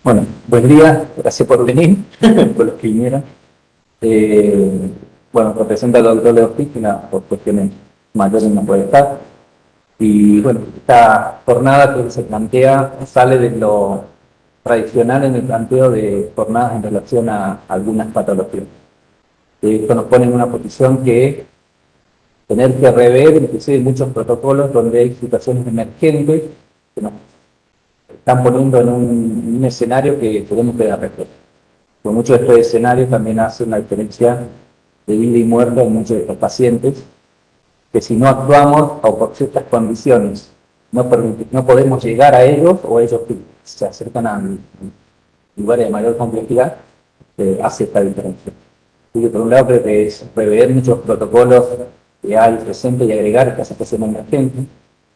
Bueno, buen día, gracias por venir, por los que vinieron. Bueno, representa al doctor Leo Fística, por cuestiones mayores no puede estar. Y bueno, esta jornada que se plantea sale de lo tradicional en el planteo de jornadas en relación a algunas patologías. Esto nos pone en una posición que tener que rever inclusive muchos protocolos donde hay situaciones emergentes que nos están poniendo en un escenario que tenemos que dar respuesta. Por muchos de estos escenarios también hace una diferencia de vida y muerte en muchos de estos pacientes, que si no actuamos o por ciertas condiciones no podemos llegar a ellos o ellos que se acercan a lugares de mayor complejidad, hace esta diferencia. Así que por un lado creo que es prever muchos protocolos que hay presentes y agregar esta situación emergente.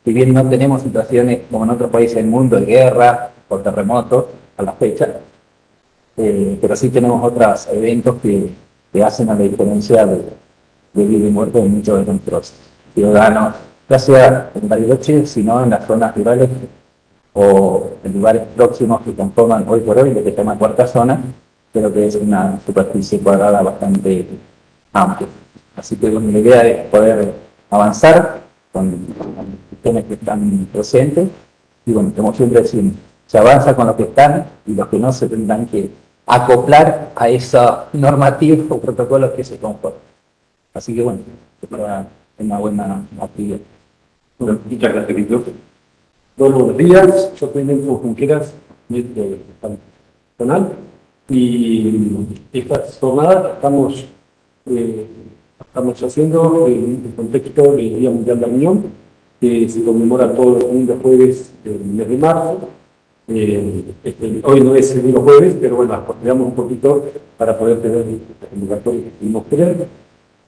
Si bien no tenemos situaciones como en otros países del mundo de guerra o terremotos a la fecha, pero sí tenemos otros eventos que hacen a la diferencia de vida y muerte de muchos de nuestros ciudadanos, ya sea en Bariloche, sino en las zonas rurales o en lugares próximos que conforman hoy por hoy lo que se llama cuarta zona, pero que es una superficie cuadrada bastante amplia. Así que bueno, la idea es poder avanzar con cuestiones que están presentes y bueno, como siempre decimos, se avanza con los que están y los que no se tendrán que acoplar a esos normativos o protocolos que se conforman. Así que bueno, es una buena actividad. Bueno, muchas gracias, Víctor. Buenos días, yo soy Nelson Junqueras, médico de personal, y esta jornada estamos haciendo en el contexto del Día Mundial de la Unión, que se conmemora todos los segundos jueves del mes de marzo. Hoy no es el segundo jueves, pero bueno, postergamos un poquito para poder tener el convocatorio que pudimos tener.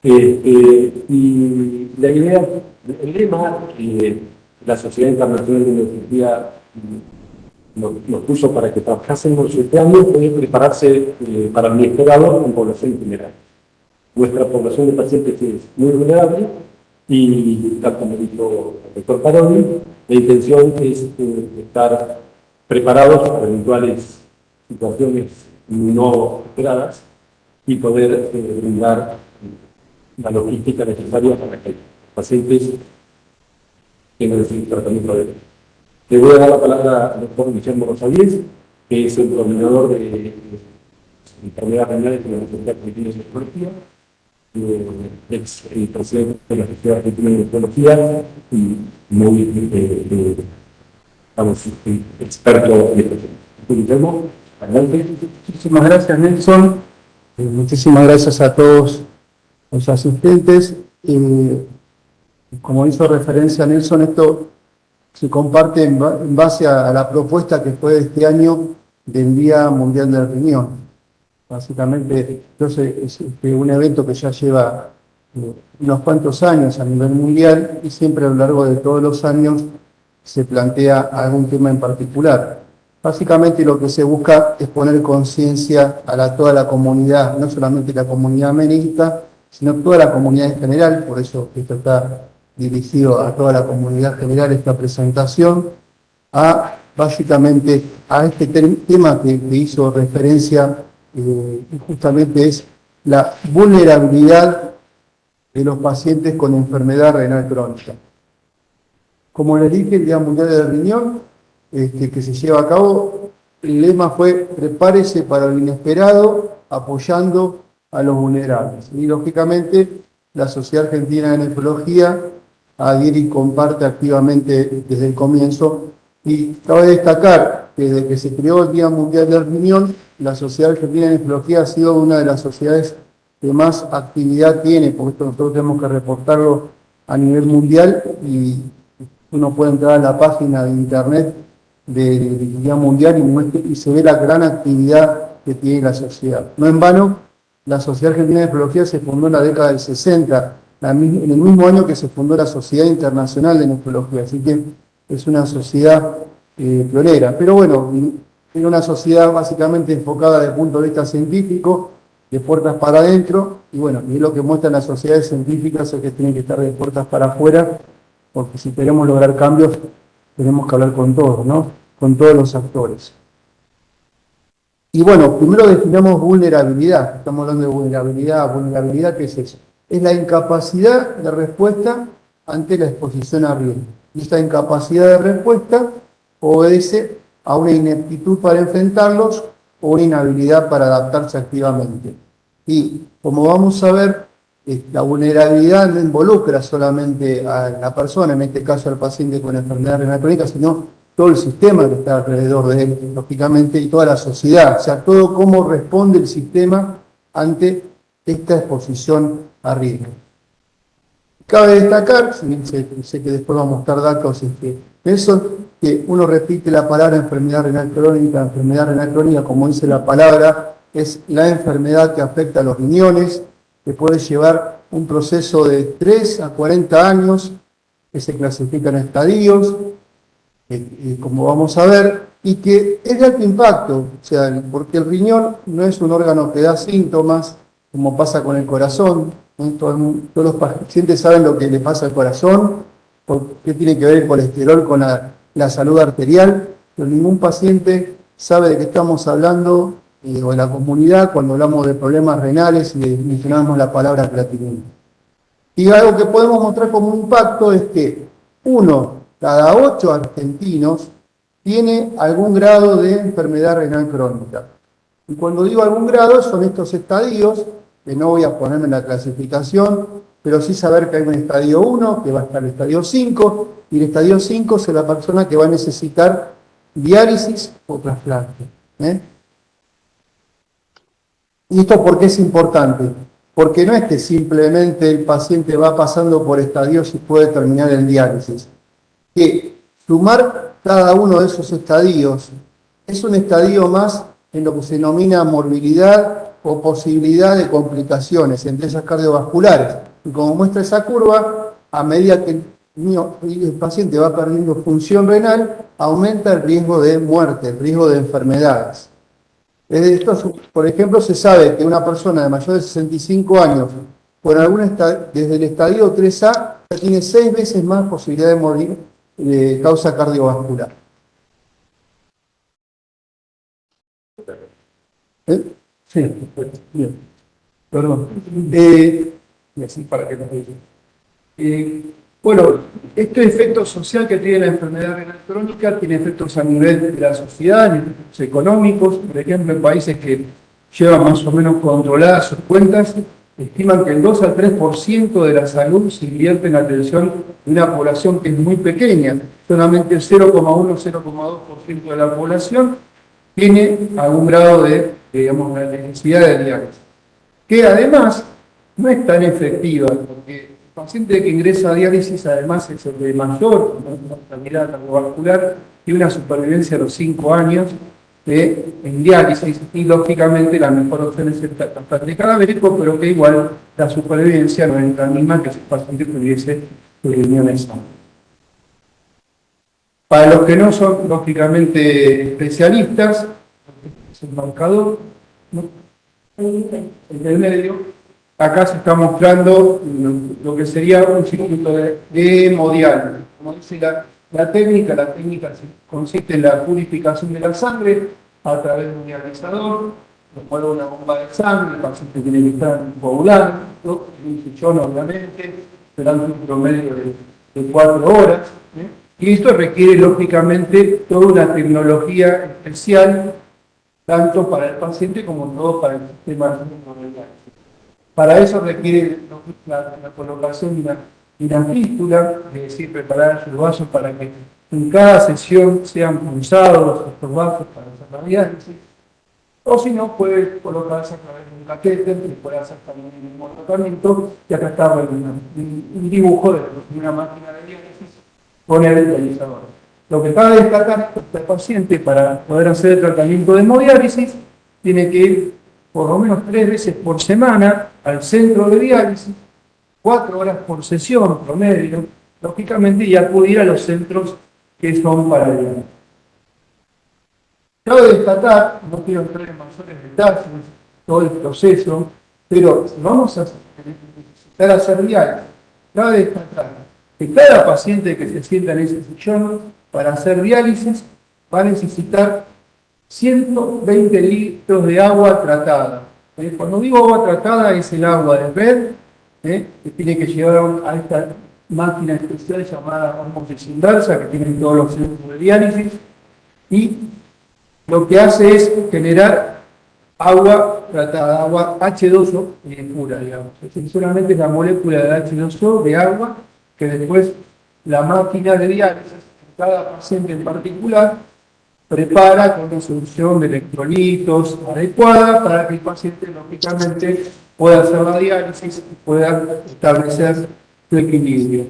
Y la idea, el lema que la Sociedad Internacional de Neurología nos puso para que trabajásemos este año fue prepararse para el inesperado en población general. Nuestra población de pacientes es muy vulnerable y, tal como dijo el doctor Parodi, la intención es estar preparados para eventuales situaciones no esperadas y poder brindar la logística necesaria para que los pacientes tengan el tratamiento de él. Le voy a dar la palabra al doctor Guillermo Rosales, que es el coordinador de enfermedades renales de la Sociedad Argentina de Nefrología, ex presidente de la Sociedad Argentina de Nefrología y muy experto en esto. Guillermo, adelante. Muchísimas gracias, Nelson. Muchísimas gracias a todos los asistentes. Como hizo referencia Nelson, esto se comparte en base a la propuesta que fue este año del Día Mundial del Riñón. Básicamente, entonces, es un evento que ya lleva unos cuantos años a nivel mundial y siempre a lo largo de todos los años se plantea algún tema en particular. Básicamente lo que se busca es poner conciencia a toda la comunidad, no solamente la comunidad médica, sino toda la comunidad en general. Por eso esto está dirigido a toda la comunidad general, esta presentación, básicamente a este tema que hizo referencia, justamente es la vulnerabilidad de los pacientes con enfermedad renal crónica. Como les dije, el Día Mundial del Riñón, que se lleva a cabo, el lema fue prepárese para lo inesperado, apoyando a los vulnerables. Y lógicamente la Sociedad Argentina de Nefrología adhiere y comparte activamente desde el comienzo. Y cabe destacar que desde que se creó el Día Mundial del Riñón, la Sociedad Argentina de Nefrología ha sido una de las sociedades que más actividad tiene, porque esto nosotros tenemos que reportarlo a nivel mundial y uno puede entrar a la página de internet del Día Mundial y se ve la gran actividad que tiene la sociedad. No en vano, la Sociedad Argentina de Nefrología se fundó en la década del 60, en el mismo año que se fundó la Sociedad Internacional de Nefrología, así que es una sociedad pionera. Pero bueno, es una sociedad básicamente enfocada desde el punto de vista científico, de puertas para adentro, y bueno, y es lo que muestran las sociedades científicas, es que tienen que estar de puertas para afuera, porque si queremos lograr cambios, tenemos que hablar con todos, ¿no? Con todos los actores. Y bueno, primero definamos vulnerabilidad. Estamos hablando de vulnerabilidad. ¿Vulnerabilidad qué es eso? Es la incapacidad de respuesta ante la exposición a riesgo. Y esta incapacidad de respuesta obedece a una ineptitud para enfrentarlos o una inhabilidad para adaptarse activamente. Y como vamos a ver, la vulnerabilidad no involucra solamente a la persona, en este caso al paciente con enfermedad renal crónica, sino todo el sistema que está alrededor de él, lógicamente, y toda la sociedad, o sea, todo cómo responde el sistema ante esta exposición a riesgo. Cabe destacar, sé que después vamos a mostrar datos eso, que uno repite la palabra enfermedad renal crónica, como dice la palabra, es la enfermedad que afecta a los riñones, que puede llevar un proceso de 3 a 40 años, que se clasifica en estadios, como vamos a ver, y que es de alto impacto, o sea, porque el riñón no es un órgano que da síntomas, como pasa con el corazón, ¿no? Todos los pacientes saben lo que le pasa al corazón, qué tiene que ver el colesterol con la salud arterial, pero ningún paciente sabe de qué estamos hablando, o en la comunidad, cuando hablamos de problemas renales y mencionamos la palabra creatinina. Y algo que podemos mostrar como impacto es que 1 cada 8 argentinos tiene algún grado de enfermedad renal crónica. Y cuando digo algún grado, son estos estadios, que no voy a ponerme en la clasificación, pero sí saber que hay un estadio 1, que va a estar el estadio 5, y el estadio 5 es la persona que va a necesitar diálisis o trasplante. ¿Y esto por qué es importante? Porque no es que simplemente el paciente va pasando por estadios y puede terminar en diálisis. Que sumar cada uno de esos estadios es un estadio más en lo que se denomina morbilidad o posibilidad de complicaciones, entre esas cardiovasculares. Y como muestra esa curva, a medida que el paciente va perdiendo función renal, aumenta el riesgo de muerte, el riesgo de enfermedades. Esto, por ejemplo, se sabe que una persona de mayor de 65 años, desde el estadio 3A, ya tiene 6 veces más posibilidad de morir de causa cardiovascular. Sí, bien. Perdón. Y así para que nos digan. Bueno, este efecto social que tiene la enfermedad renal crónica tiene efectos a nivel de la sociedad, efectos económicos. Por ejemplo, en países que llevan más o menos controladas sus cuentas, estiman que el 2 al 3% de la salud se invierte en atención de una población que es muy pequeña. Solamente el 0,1-0,2% de la población tiene algún grado de, digamos, la necesidad de diálisis. Que además no es tan efectiva, porque el paciente que ingresa a diálisis además es el de mayor mortalidad cardiovascular y una supervivencia a los 5 años en diálisis, y lógicamente la mejor opción es el trasplante cadavérico, pero que igual la supervivencia no es la misma que si el paciente tuviese riñones sanos. Para los que no son lógicamente especialistas, es el marcador, ¿no? En el medio, acá se está mostrando lo que sería un circuito de hemodiálisis. Como dice la técnica consiste en la purificación de la sangre a través de un dializador, lo mueve una bomba de sangre, el paciente tiene que estar coagulando, en un sillón obviamente, durante un promedio de 4 horas. Y esto requiere lógicamente toda una tecnología especial, tanto para el paciente como todo para el sistema renal. Para eso requiere la colocación de una fístula, es decir, preparar los vasos para que en cada sesión sean pulsados estos vasos para hacer la diálisis, o si no, puede colocarse a través de un catéter que puede hacer también el mismo tratamiento, y acá está un dibujo de una máquina de diálisis con el dializador. Lo que cabe destacar es que el paciente, para poder hacer el tratamiento de hemodiálisis, tiene que ir por lo menos 3 veces por semana al centro de diálisis, 4 horas por sesión promedio, lógicamente, y acudir a los centros que son para el diálisis. Cabe destacar, no quiero entrar en mayores detalles, todo el proceso, pero si vamos a necesitar hacer diálisis, cabe destacar que cada paciente que se sienta en ese sillón para hacer diálisis va a necesitar 120 litros de agua tratada. Cuando digo agua tratada es el agua de red, que tiene que llevar a esta máquina especial llamada osmosis-inversa, que tienen todos los centros de diálisis, y lo que hace es generar agua tratada, agua H2O pura, digamos. Solamente es la molécula de H2O de agua que después la máquina de diálisis, cada paciente en particular, prepara con una solución de electrolitos adecuada para que el paciente, lógicamente, pueda hacer la diálisis y pueda establecer su equilibrio.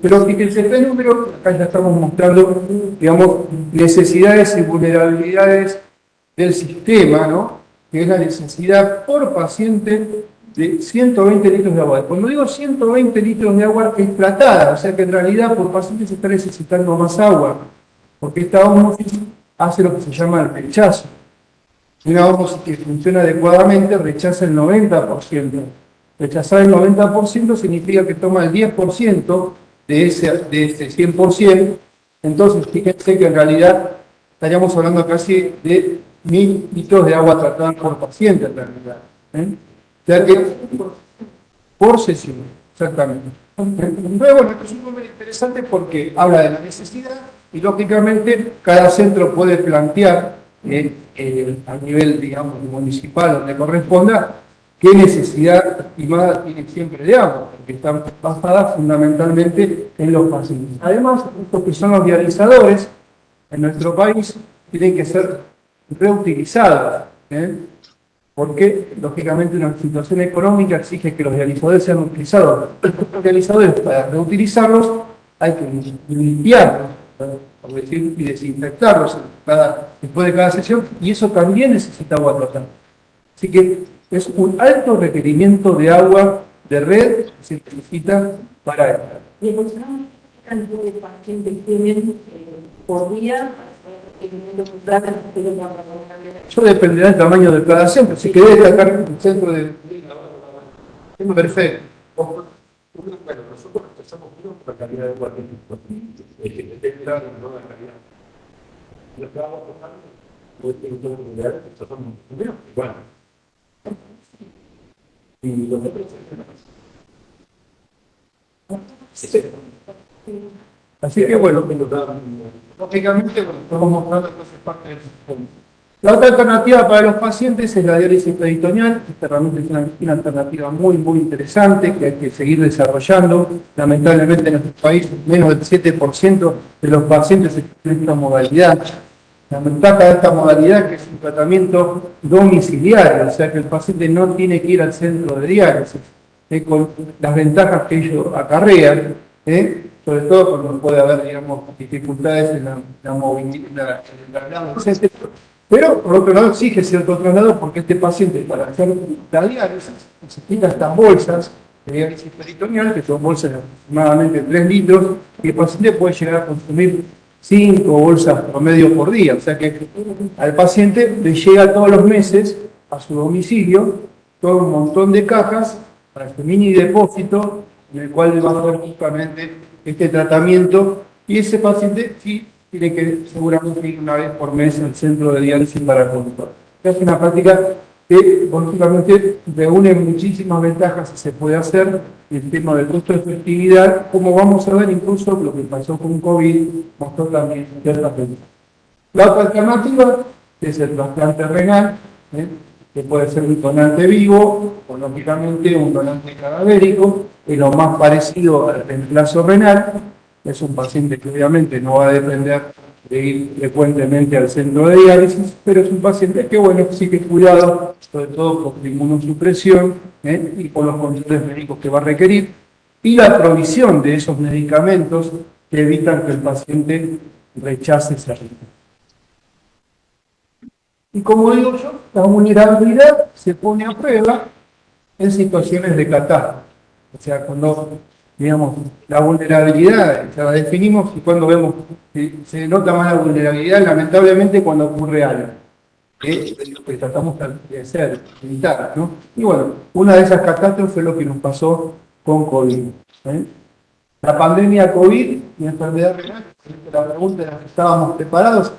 Pero fíjense, este número, acá ya estamos mostrando, digamos, necesidades y vulnerabilidades del sistema, ¿no? Que es la necesidad por paciente de 120 litros de agua. Cuando digo 120 litros de agua es tratada, o sea que en realidad por paciente se está necesitando más agua, porque esta ósmosis hace lo que se llama el rechazo. Una ósmosis que funciona adecuadamente rechaza el 90%. Rechazar el 90% significa que toma el 10% de ese 100%. Entonces, fíjense que en realidad estaríamos hablando casi de 1000 litros de agua tratada por paciente en realidad. O sea que por sesión, exactamente. Pero bueno, esto es un número interesante porque habla de la necesidad y lógicamente cada centro puede plantear a nivel, digamos, municipal donde corresponda qué necesidad estimada tiene siempre de agua, porque están basadas fundamentalmente en los pacientes. Además, estos que son los dializadores en nuestro país tienen que ser reutilizados, porque lógicamente una situación económica exige que los dializadores sean utilizados. Los dializadores, para reutilizarlos, hay que limpiarlos, por decir, y desinfectarlos después de cada sesión, y eso también necesita agua tratada. Así que es un alto requerimiento de agua de red que se necesita para esto. ¿Y el cantidad de pacientes tienen por día? Eso dependerá del tamaño de cada centro. Si querés destacar el centro de... Perfecto. Bueno, nosotros empezamos por la calidad de agua que detecta la calidad. Lo que vamos a tocar es todo el ideal que tratamos primero. Bueno. Y los otros Así que bueno, lógicamente, bueno, estamos mostrando entonces parte del sistema. La otra alternativa para los pacientes es la diálisis peritoneal. Esta realmente es una alternativa muy, muy interesante que hay que seguir desarrollando. Lamentablemente en nuestro país menos del 7% de los pacientes tienen esta modalidad. La ventaja de esta modalidad es que es un tratamiento domiciliario, o sea que el paciente no tiene que ir al centro de diálisis, con las ventajas que ello acarrea, sobre todo cuando puede haber, digamos, dificultades en la movilidad, en el traslado, etc. Pero, por otro lado, exige cierto traslado porque este paciente, para hacer la diálisis, necesita estas bolsas de diálisis peritoneal, que son bolsas de aproximadamente 3 litros, y el paciente puede llegar a consumir 5 bolsas promedio por día. O sea que al paciente le llega todos los meses a su domicilio todo un montón de cajas para este mini depósito en el cual le va a dar justamente este tratamiento, y ese paciente sí tiene que seguramente ir una vez por mes al centro de diálisis para consultar. Es una práctica que lógicamente reúne muchísimas ventajas y se puede hacer. El tema del costo de efectividad, como vamos a ver, incluso lo que pasó con COVID, mostró también ciertas ventajas. La otra alternativa es el trasplante renal, que puede ser un donante vivo o lógicamente un donante cadavérico, es lo más parecido al reemplazo renal. Es un paciente que obviamente no va a depender de ir frecuentemente al centro de diálisis, pero es un paciente que, bueno, exige cuidado, sobre todo por la inmunosupresión y por los controles médicos que va a requerir, y la provisión de esos medicamentos que evitan que el paciente rechace esa receta. Y como digo yo, la vulnerabilidad se pone a prueba en situaciones de catástrofe. O sea, cuando, digamos, la vulnerabilidad ya la definimos, y cuando vemos que se nota más la vulnerabilidad, lamentablemente cuando ocurre algo, que tratamos de hacer, evitar, ¿no? Y bueno, una de esas catástrofes fue lo que nos pasó con COVID. La pandemia COVID y la enfermedad renal, la pregunta era: ¿estábamos preparados?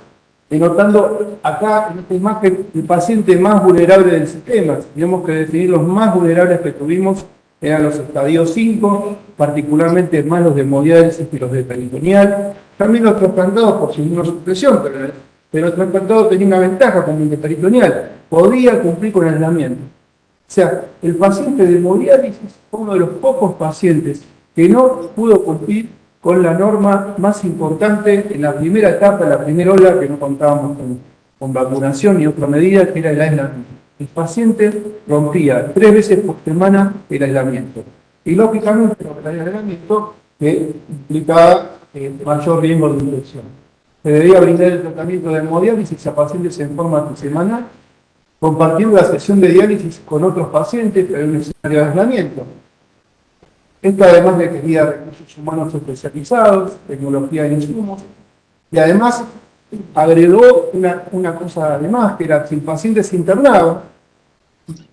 denotando acá en esta imagen el paciente más vulnerable del sistema. Tenemos que definir los más vulnerables que tuvimos, eran los estadios 5, particularmente más los de hemodiálisis que los de peritoneal. También los trasplantados por su inmunosupresión, pero el trasplantado tenía una ventaja como el de peritoneal, podía cumplir con el aislamiento. O sea, el paciente de hemodiálisis fue uno de los pocos pacientes que no pudo cumplir con la norma más importante en la primera etapa, en la primera ola, que no contábamos con vacunación ni otra medida, que era el aislamiento. El paciente rompía 3 veces por semana el aislamiento. Y lógicamente, el aislamiento que implicaba mayor riesgo de infección. Se debía brindar el tratamiento de hemodiálisis a pacientes en forma semanal, compartir la sesión de diálisis con otros pacientes, pero en un escenario de aislamiento. Esto además requería recursos humanos especializados, tecnología de insumos, y además agregó una cosa además, que era que el paciente se internaba,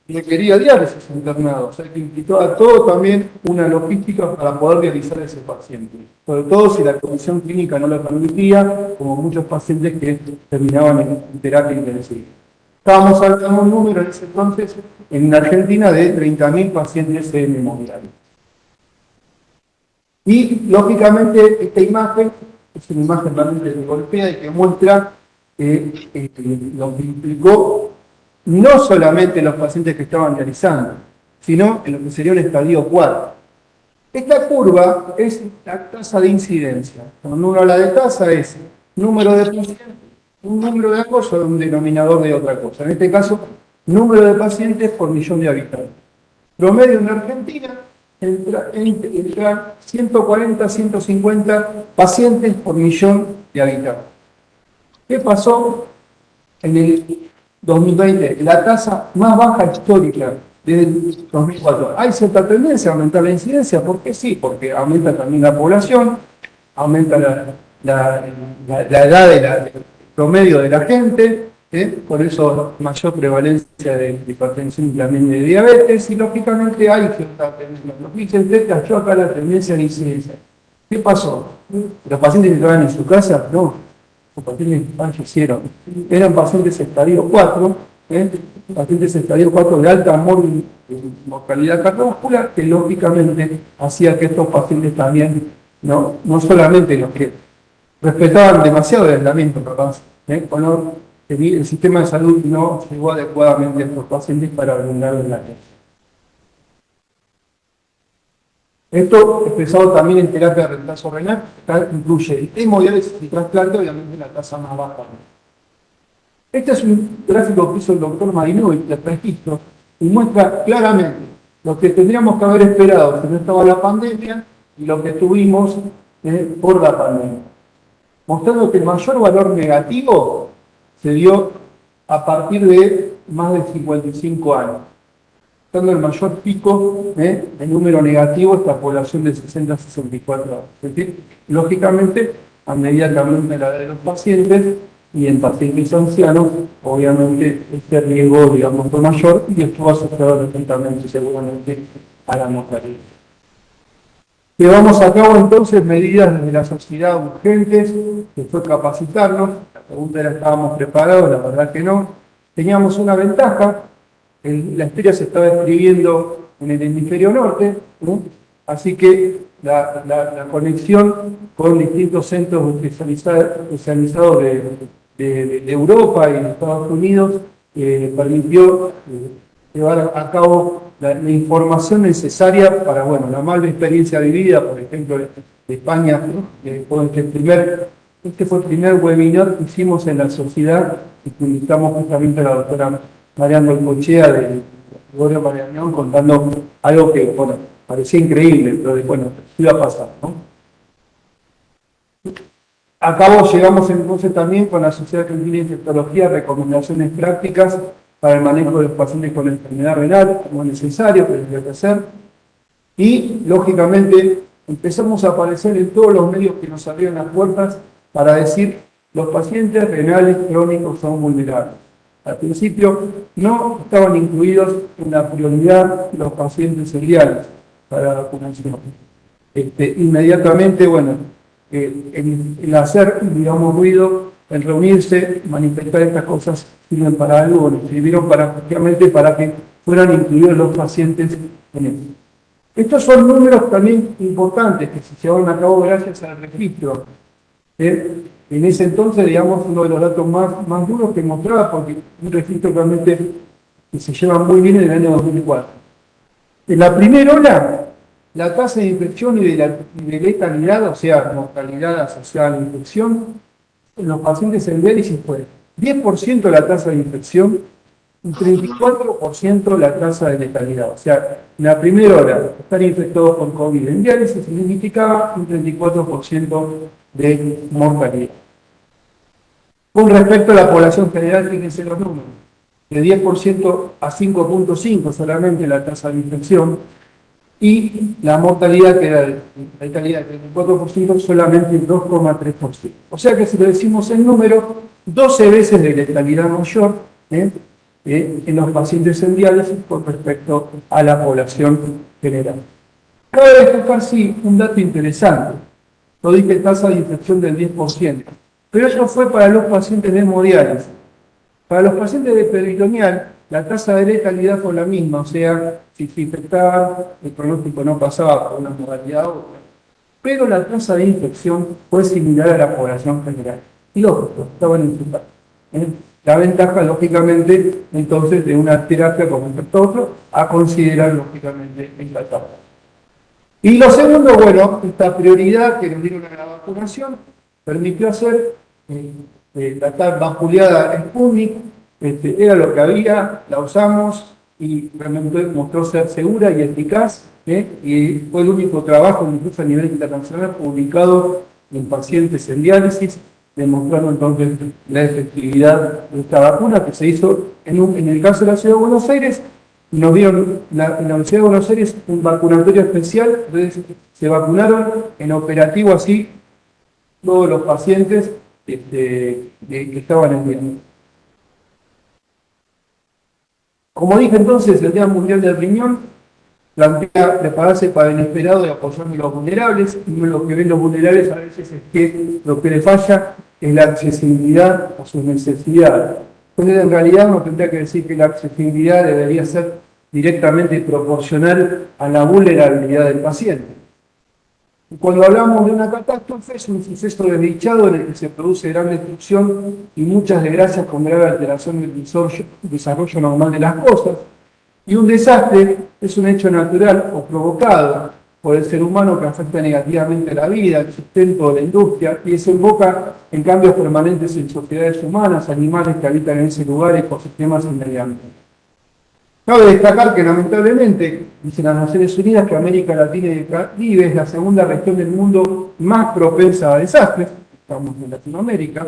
requería diálisis internado, o sea que implicaba todo también una logística para poder dializar a ese paciente, sobre todo si la condición clínica no lo permitía, como muchos pacientes que terminaban en terapia intensiva. Estábamos hablando de un número en ese entonces en Argentina de 30.000 pacientes en hemodiálisis. Y lógicamente esta imagen es una imagen realmente que golpea y que muestra lo que implicó no solamente los pacientes que estaban dializando, sino en lo que sería un estadio 4. Esta curva es la tasa de incidencia. Cuando uno habla de tasa es número de pacientes, un número de apoyo de un denominador de otra cosa. En este caso, número de pacientes por millón de habitantes. Promedio en Argentina entra 140, 150 pacientes por millón de habitantes. ¿Qué pasó en el 2020? La tasa más baja histórica desde el 2004. Hay cierta tendencia a aumentar la incidencia, ¿por qué? Sí, porque aumenta también la población, aumenta la edad del promedio de la gente, por eso mayor prevalencia de hipertensión y también de diabetes, y lógicamente hay cierta tendencia. En 2070 cayó acá la tendencia de incidencia. ¿Qué pasó? ¿Los pacientes que estaban en su casa? No, los pacientes fallecieron. Eran pacientes estadio 4, pacientes estadio 4 de alta mortalidad cardiovascular, que lógicamente hacía que estos pacientes también, no solamente los que respetaban demasiado el aislamiento, capaz, el sistema de salud no llegó adecuadamente a estos pacientes para brindar el aislamiento. Esto expresado también en terapia de reemplazo renal, incluye hemodiálisis y trasplante, obviamente la tasa más baja. Este es un gráfico que hizo el doctor Marinovich de registro y muestra claramente lo que tendríamos que haber esperado si no estaba la pandemia y lo que tuvimos por la pandemia. Mostrando que el mayor valor negativo se dio a partir de más de 55 años. Dando el mayor pico de número negativo esta población de 60 a 64 años. Es decir, lógicamente, a medida que aumenta la edad de los pacientes y en pacientes ancianos, obviamente este riesgo, digamos, fue mayor y esto va asociado recientemente seguramente a la mortalidad. Llevamos a cabo entonces medidas desde la sociedad urgentes, que fue capacitarnos. La pregunta era, ¿estábamos preparados? La verdad que no. Teníamos una ventaja. La historia se estaba escribiendo en el hemisferio norte, ¿no? Así que la conexión con distintos centros especializados de Europa y de Estados Unidos permitió llevar a cabo la información necesaria para, bueno, la mala experiencia vivida, por ejemplo, de España, ¿no? Este fue el primer webinar que hicimos en la sociedad y que invitamos justamente a la doctora Mariana Olcochea de Gregorio Marañón, contando algo que, bueno, parecía increíble, pero bueno, iba a pasar, ¿no? A cabo llegamos entonces también con la Sociedad Argentina de Infectología recomendaciones prácticas para el manejo de los pacientes con enfermedad renal, como es necesario, que tendría que hacer. Y, lógicamente, empezamos a aparecer en todos los medios que nos abrieron las puertas para decir los pacientes renales crónicos son vulnerables. Al principio no estaban incluidos en la prioridad los pacientes seriales para la vacunación. Inmediatamente, bueno, el hacer, digamos, ruido en reunirse, manifestar estas cosas, sirven para algo, bueno, sirvieron justamente para que fueran incluidos los pacientes en esto. Estos son números también importantes que se llevaron a cabo gracias al registro. En ese entonces, digamos, uno de los datos más duros que mostraba, porque un registro realmente que se lleva muy bien en el año 2004. En la primera ola, la tasa de infección y de letalidad, o sea, mortalidad asociada a la infección, en los pacientes en diálisis fue 10% la tasa de infección y 34% la tasa de letalidad. O sea, en la primera hora, estar infectados por COVID en diálisis significaba un 34% de mortalidad. Con respecto a la población general, fíjense los números. De 10% a 5.5 solamente la tasa de infección y la mortalidad, que era la letalidad del 34%, solamente el 2,3%. O sea que si lo decimos en número, 12 veces de letalidad mayor en los pacientes en diálisis con respecto a la población general. Cabe destacar, sí, un dato interesante. Lo dije, tasa de infección del 10%, pero eso fue para los pacientes de hemodiálisis. Para los pacientes de peritoneal, la tasa de letalidad fue la misma, o sea, si se infectaban, el pronóstico no pasaba por una modalidad u otra. Pero la tasa de infección fue similar a la población general. Y lógico, estaban infectados. La ventaja, lógicamente, entonces, de una terapia con respecto a otro, a considerar, lógicamente, en la etapa. Y lo segundo, bueno, esta prioridad que nos dieron a la vacunación permitió hacer la tal vaculeada Sputnik, era lo que había, la usamos y realmente mostró ser segura y eficaz, y fue el único trabajo, incluso a nivel internacional, publicado en pacientes en diálisis, demostrando entonces la efectividad de esta vacuna que se hizo en el caso de la Ciudad de Buenos Aires. Nos dieron en la Universidad de Buenos Aires un vacunatorio especial, entonces se vacunaron en operativo así todos los pacientes que estaban en diálisis. Como dije entonces, el Día Mundial del Riñón plantea prepararse para el inesperado y apoyar a los vulnerables, y lo que ven los vulnerables a veces es que lo que les falla es la accesibilidad a sus necesidades. Entonces, en realidad uno tendría que decir que la accesibilidad debería ser directamente proporcional a la vulnerabilidad del paciente. Y cuando hablamos de una catástrofe, es un suceso desdichado en el que se produce gran destrucción y muchas desgracias con grave alteración del desarrollo normal de las cosas. Y un desastre es un hecho natural o provocado por el ser humano que afecta negativamente la vida, el sustento de la industria y desemboca en cambios permanentes en sociedades humanas, animales que habitan en ese lugar, ecosistemas y medio ambiente. Cabe destacar que lamentablemente, dicen las Naciones Unidas, que América Latina y el Caribe es la segunda región del mundo más propensa a desastres, estamos en Latinoamérica,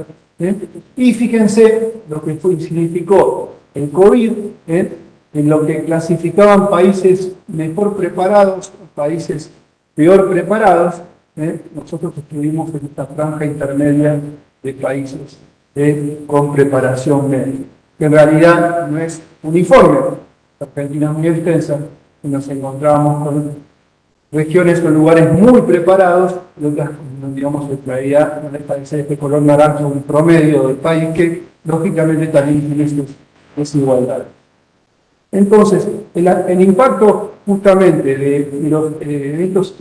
y fíjense lo que significó el COVID, en lo que clasificaban países mejor preparados, países peor preparados, nosotros estuvimos en esta franja intermedia de países con preparación médica, que en realidad no es uniforme. Argentina es muy extensa y nos encontrábamos con regiones o lugares muy preparados y otras, digamos, en realidad no les parece este color naranja un promedio del país que lógicamente también tiene sus desigualdades. Entonces, el impacto justamente de los eventos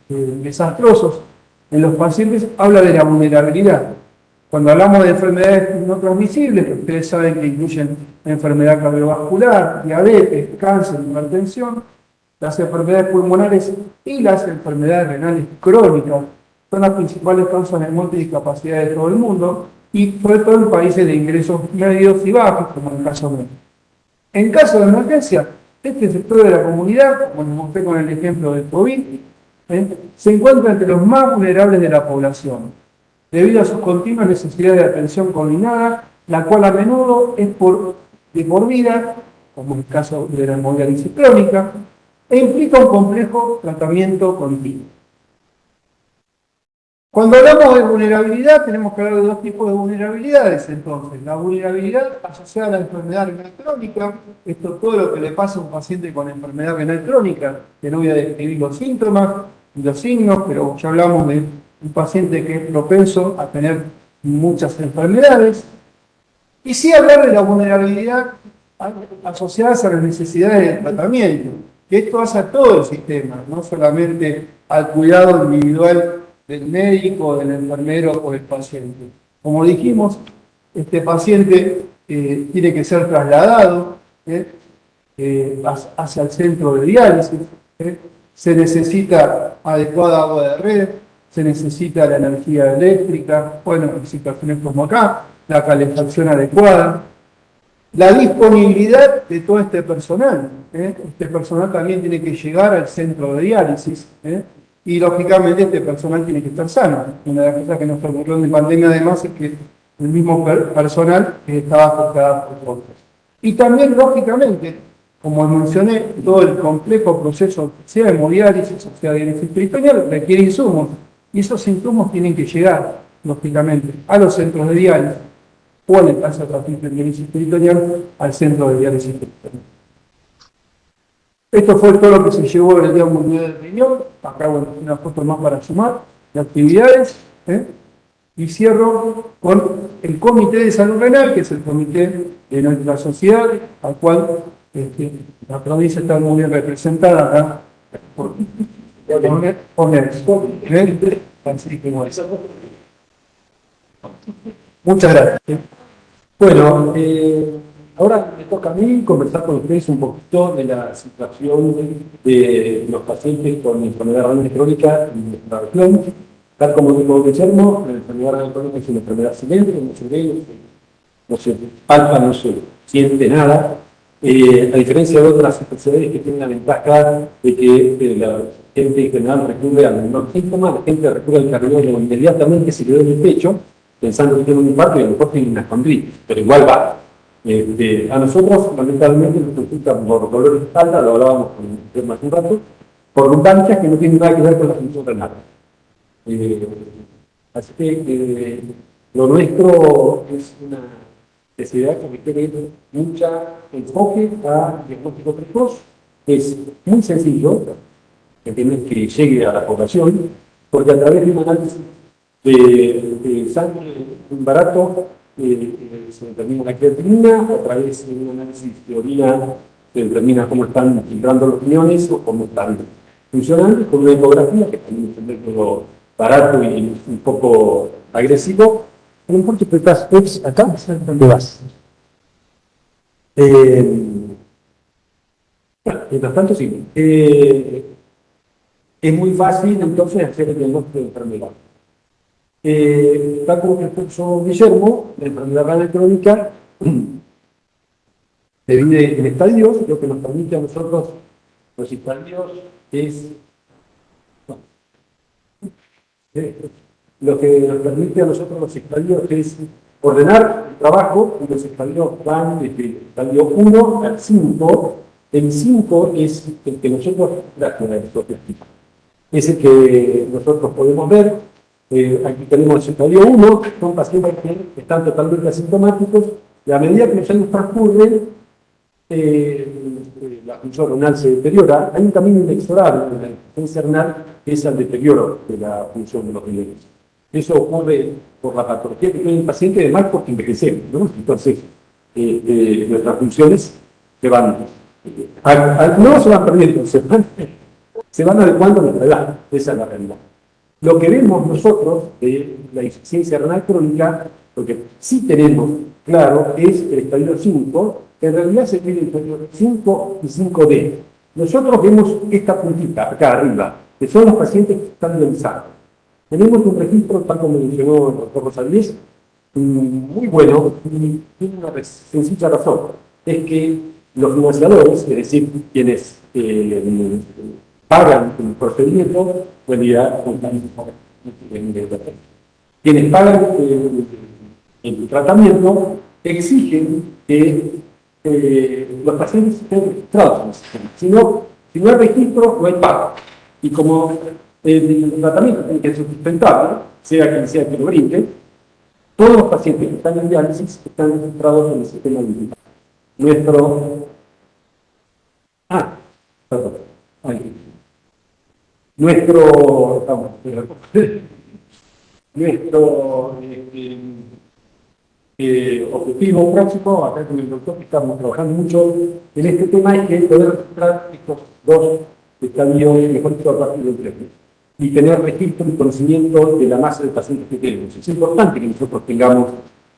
desastrosos en los pacientes habla de la vulnerabilidad. Cuando hablamos de enfermedades no transmisibles, que ustedes saben que incluyen enfermedad cardiovascular, diabetes, cáncer, hipertensión, las enfermedades pulmonares y las enfermedades renales crónicas son las principales causas de muerte y discapacidad de todo el mundo, y sobre todo en países de ingresos medios y bajos, como en el caso de En caso de emergencia, este sector de la comunidad, como les mostré con el ejemplo del COVID, se encuentra entre los más vulnerables de la población, debido a sus continuas necesidades de atención coordinada, la cual a menudo es de por vida, como en el caso de la hemodiálisis crónica, e implica un complejo tratamiento continuo. Cuando hablamos de vulnerabilidad, tenemos que hablar de dos tipos de vulnerabilidades, entonces. La vulnerabilidad asociada a la enfermedad renal crónica, esto es todo lo que le pasa a un paciente con enfermedad renal crónica, que no voy a describir los síntomas y los signos, pero ya hablamos de un paciente que es propenso a tener muchas enfermedades, y sí hablar de la vulnerabilidad asociadas a las necesidades del tratamiento, que esto hace a todo el sistema, no solamente al cuidado individual del médico, del enfermero o del paciente. Como dijimos, este paciente tiene que ser trasladado hacia el centro de diálisis, se necesita adecuada agua de red, se necesita la energía eléctrica, bueno, en situaciones como acá, la calefacción adecuada, la disponibilidad de todo este personal. Este personal también tiene que llegar al centro de diálisis, y lógicamente este personal tiene que estar sano. Una de las cosas que nos ocurrió en pandemia además es que el mismo personal estaba afectado por otros. Y también, lógicamente, como mencioné, todo el complejo proceso, sea de hemodiálisis o sea de diálisis peritoneal, requiere insumos. Y esos insumos tienen que llegar, lógicamente, a los centros de diálisis, o en el caso de pacientes de diálisis peritoneal, al centro de diálisis peritoneal. Esto fue todo lo que se llevó el Día Mundial del Riñón. Acá, bueno, una foto más para sumar de actividades. Y cierro con el Comité de Salud Renal, que es el comité de nuestra sociedad, al cual la provincia está muy bien representada acá por así que bueno. Muchas gracias. Bueno, ahora me toca a mí conversar con ustedes un poquito de la situación de los pacientes con enfermedad renal crónica en nuestra región. Tal como dijo Guillermo, la enfermedad renal crónica es una enfermedad silente, no se ve, no se palpa, no se siente nada. A diferencia de otras especialidades que tienen la ventaja de que la gente en general recurre al menor síntoma, la gente recurre al cardiólogo inmediatamente si le duele el pecho, pensando que tiene un infarto y a lo mejor tiene una espondilitis, pero igual va. A nosotros, lamentablemente, nos consultan por dolor de espalda, lo hablábamos con el tema hace un rato, por lumbalgias que no tienen nada que ver con la función renal. Así que lo nuestro es una necesidad que requiere mucho enfoque a diagnóstico precoz. Es muy sencillo, que tiene que llegue a la población, porque a través de un análisis de sangre barato se determina la creatinina, a través de un análisis de orina se determina cómo están filtrando los riñones o cómo están funcionando, con una ecografía que también es un método barato y un poco agresivo. No importa que estás acá, ¿dónde vas? Mientras tanto, sí. Es muy fácil entonces hacer el diagnóstico de enfermedad. Tal como expuso Guillermo, la enfermedad renal crónica se divide en estadios. Lo que nos permite a nosotros los estadios es lo que nos permite a nosotros los estadios es ordenar el trabajo, y los estadios van desde el estadio 1 al 5. El 5 es el que nosotros, es el que nosotros podemos ver. Aquí tenemos el estadio 1, que son pacientes que están totalmente asintomáticos, y a medida que los años transcurren, la función renal se deteriora. Hay un camino inexorable en la insuficiencia renal, que es el deterioro de la función de los riñones. Eso ocurre por la patología que tiene el paciente, además porque envejecemos, ¿no? Entonces, nuestras funciones se van, no se van perdiendo, se van adecuando a nuestra edad. Esa es la realidad. Lo que vemos nosotros de la insuficiencia renal crónica, lo que sí tenemos claro es el estadio 5, que en realidad se divide en estadio 5 y 5D. Nosotros vemos esta puntita acá arriba, que son los pacientes que están dializados. Tenemos un registro, tal como mencionó el doctor Rosales, muy bueno, y tiene una sencilla razón, es que los financiadores, es decir, quienes pagan el procedimiento, quienes pagan el tratamiento, exigen que los pacientes estén registrados. Si no hay registro, no hay pago. Y como el tratamiento tiene que ser sustentable, sea quien sea que lo brinde, todos los pacientes que están en diálisis están registrados en el sistema digital. nuestro objetivo próximo, acá con el doctor, que estamos trabajando mucho en este tema, es que poder registrar estos dos estadios mejor que a partir del 3 y tener registro y conocimiento de la masa de pacientes que tenemos. Es importante que nosotros tengamos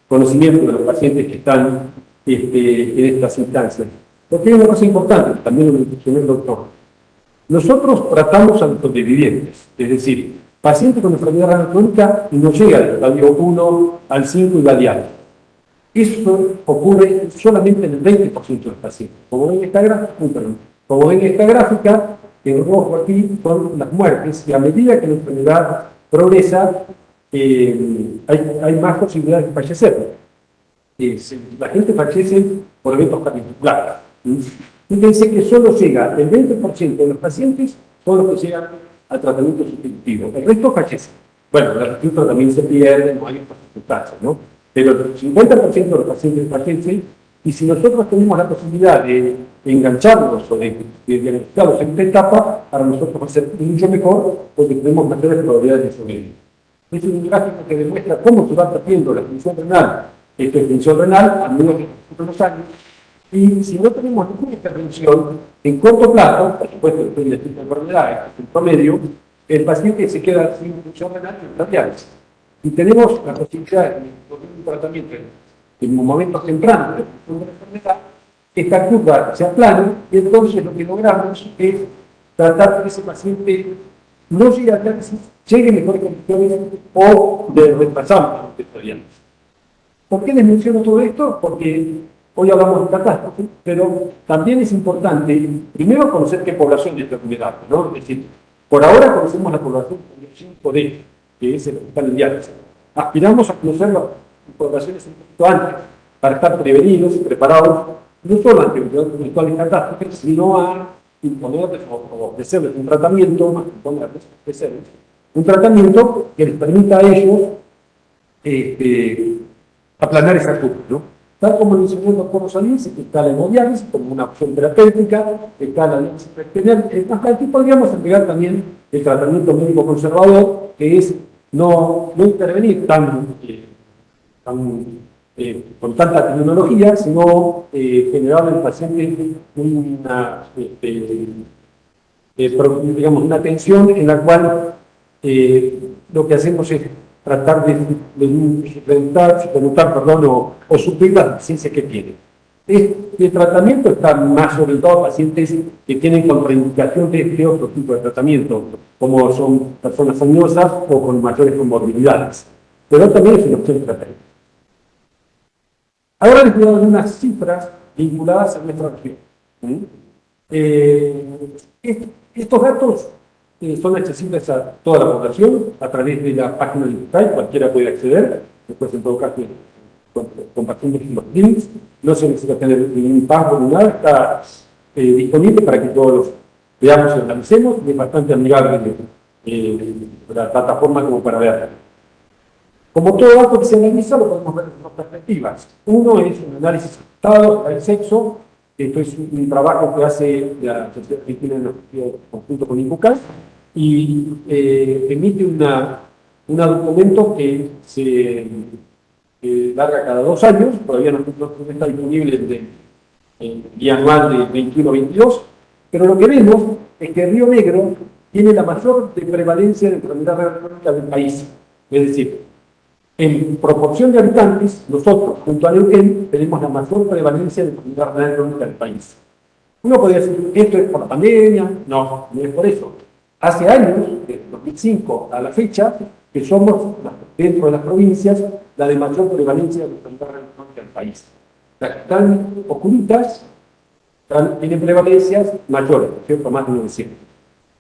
conocimiento de los pacientes que están en estas instancias. Porque hay una cosa importante, también lo mencionó el doctor. Nosotros tratamos a los sobrevivientes, es decir, paciente con enfermedad renal crónica y no llega del estadio 1 al 5 y va diario. Eso ocurre solamente en el 20% de los pacientes. Como ven esta gráfica, en rojo aquí son las muertes, y a medida que la enfermedad progresa, hay más posibilidades de fallecer. La gente fallece por eventos cardiovasculares. Fíjense que solo llega el 20% de los pacientes son los que llegan al tratamiento sustitutivo. El resto fallece. Bueno, el registro también se pierde, no hay otras circunstancias, ¿no? Pero el 50% de los pacientes fallecen, y si nosotros tenemos la posibilidad de engancharlos o de diagnosticarlos en esta etapa, para nosotros va a ser mucho mejor porque tenemos mayores probabilidades de sobrevivir. Este es un gráfico que demuestra cómo se va perdiendo la función renal. Esta es función renal a menos de los años. Y si no tenemos ninguna intervención, en corto plazo, por supuesto, después de esta enfermedad, en promedio, el paciente se queda sin función renal y enfermedades. Y tenemos la posibilidad de un tratamiento en momentos tempranos de la enfermedad, esta curva se aplana, y entonces lo que logramos es tratar que ese paciente no llegue a diálisis, llegue en mejores condiciones o de retrasamos los vegetarianos. ¿Por qué les menciono todo esto? Porque hoy hablamos de catástrofe, pero también es importante, primero, conocer qué población de esta enfermedad, ¿no? Es decir, por ahora conocemos la población con 5D, que es el que está en diálisis. Aspiramos a conocer las poblaciones un poquito antes, para estar prevenidos y preparados, no solo ante eventuales catástrofes, sino a imponerles o ofrecerles un tratamiento, más que imponerles, ofrecerles un tratamiento que les permita a ellos aplanar esa curva, ¿no? Tal como mencionó el doctor Rosalís, está la hemodiálisis como una opción terapéutica, está la diálisis peritoneal. Aquí podríamos agregar también el tratamiento médico conservador, que es no intervenir con tanta tecnología, sino generar al paciente una atención en la cual lo que hacemos es tratar de suplementar o suplir las deficiencias que tiene. Este tratamiento está más sobre todo a pacientes que tienen contraindicación de este otro tipo de tratamiento, como son personas añosas o con mayores comorbilidades. Pero también es una opción terapéutica. Ahora les voy a dar unas cifras vinculadas a nuestra región. Estos datos son accesibles a toda la población a través de la página digital, cualquiera puede acceder, después en todo caso compartimos los links, no se necesita tener ningún password ni nada, está disponible para que todos los veamos y analicemos, y es bastante amigable la plataforma como para verla. Como todo dato que se analiza, lo podemos ver en dos perspectivas. Uno es un análisis de estado, del sexo, esto es un trabajo que hace la Sociedad Argentina en conjunto con INCUCAS, y emite un documento que se larga cada 2 años, todavía no está disponible en guía anual de 21-22, pero lo que vemos es que Río Negro tiene la mayor prevalencia de enfermedad renal crónica del país. Es decir, en proporción de habitantes, nosotros, junto a Neuquén, tenemos la mayor prevalencia de enfermedad renal crónica del país. Uno podría decir, ¿esto es por la pandemia? No, no es por eso. Hace años, desde 2005 a la fecha, que somos, dentro de las provincias, la de mayor prevalencia de enfermedad renal crónica del país. Las que están ocultas tienen prevalencias mayores, por ejemplo, más de 900.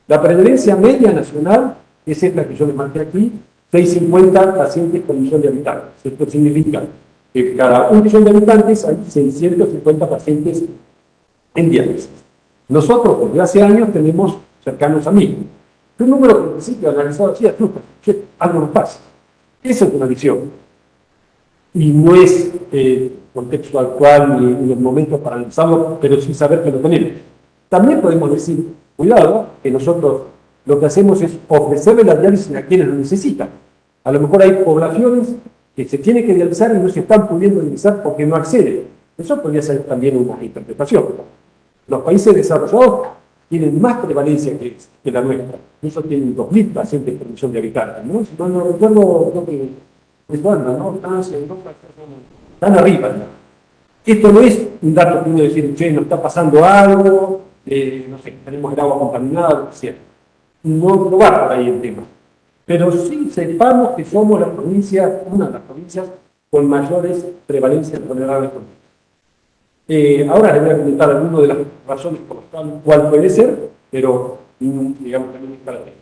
La prevalencia media nacional es esta que yo les marqué aquí, 650 pacientes por millón de habitantes. Esto significa que cada 1 millón de habitantes hay 650 pacientes en diálisis. Nosotros, desde hace años, tenemos cercanos a 1000. Un número que al principio analizado así, algo nos pasa. Esa es una visión. Y no es contexto actual ni el momento para analizarlo, pero sí saber que lo tenemos. También podemos decir, cuidado, que nosotros lo que hacemos es ofrecerle la diálisis a quienes lo necesitan. A lo mejor hay poblaciones que se tienen que dializar y no se están pudiendo dializar porque no acceden. Eso podría ser también una interpretación. Los países desarrollados tienen más prevalencia que la nuestra. Eso tienen 2.000 pacientes por millón de habitantes, ¿no? Si no recuerdo, creo que es banda, ¿no? Francia, Europa, están arriba, ¿no? Esto no es un dato que uno decir, che, nos está pasando algo, no sé, tenemos el agua contaminada, lo que sea. No va por ahí el tema. Pero sí sepamos que somos la provincia, una de las provincias con mayores prevalencias vulnerables. Ahora les voy a comentar algunas de las razones por las cuales puede ser, pero digamos también está la ley.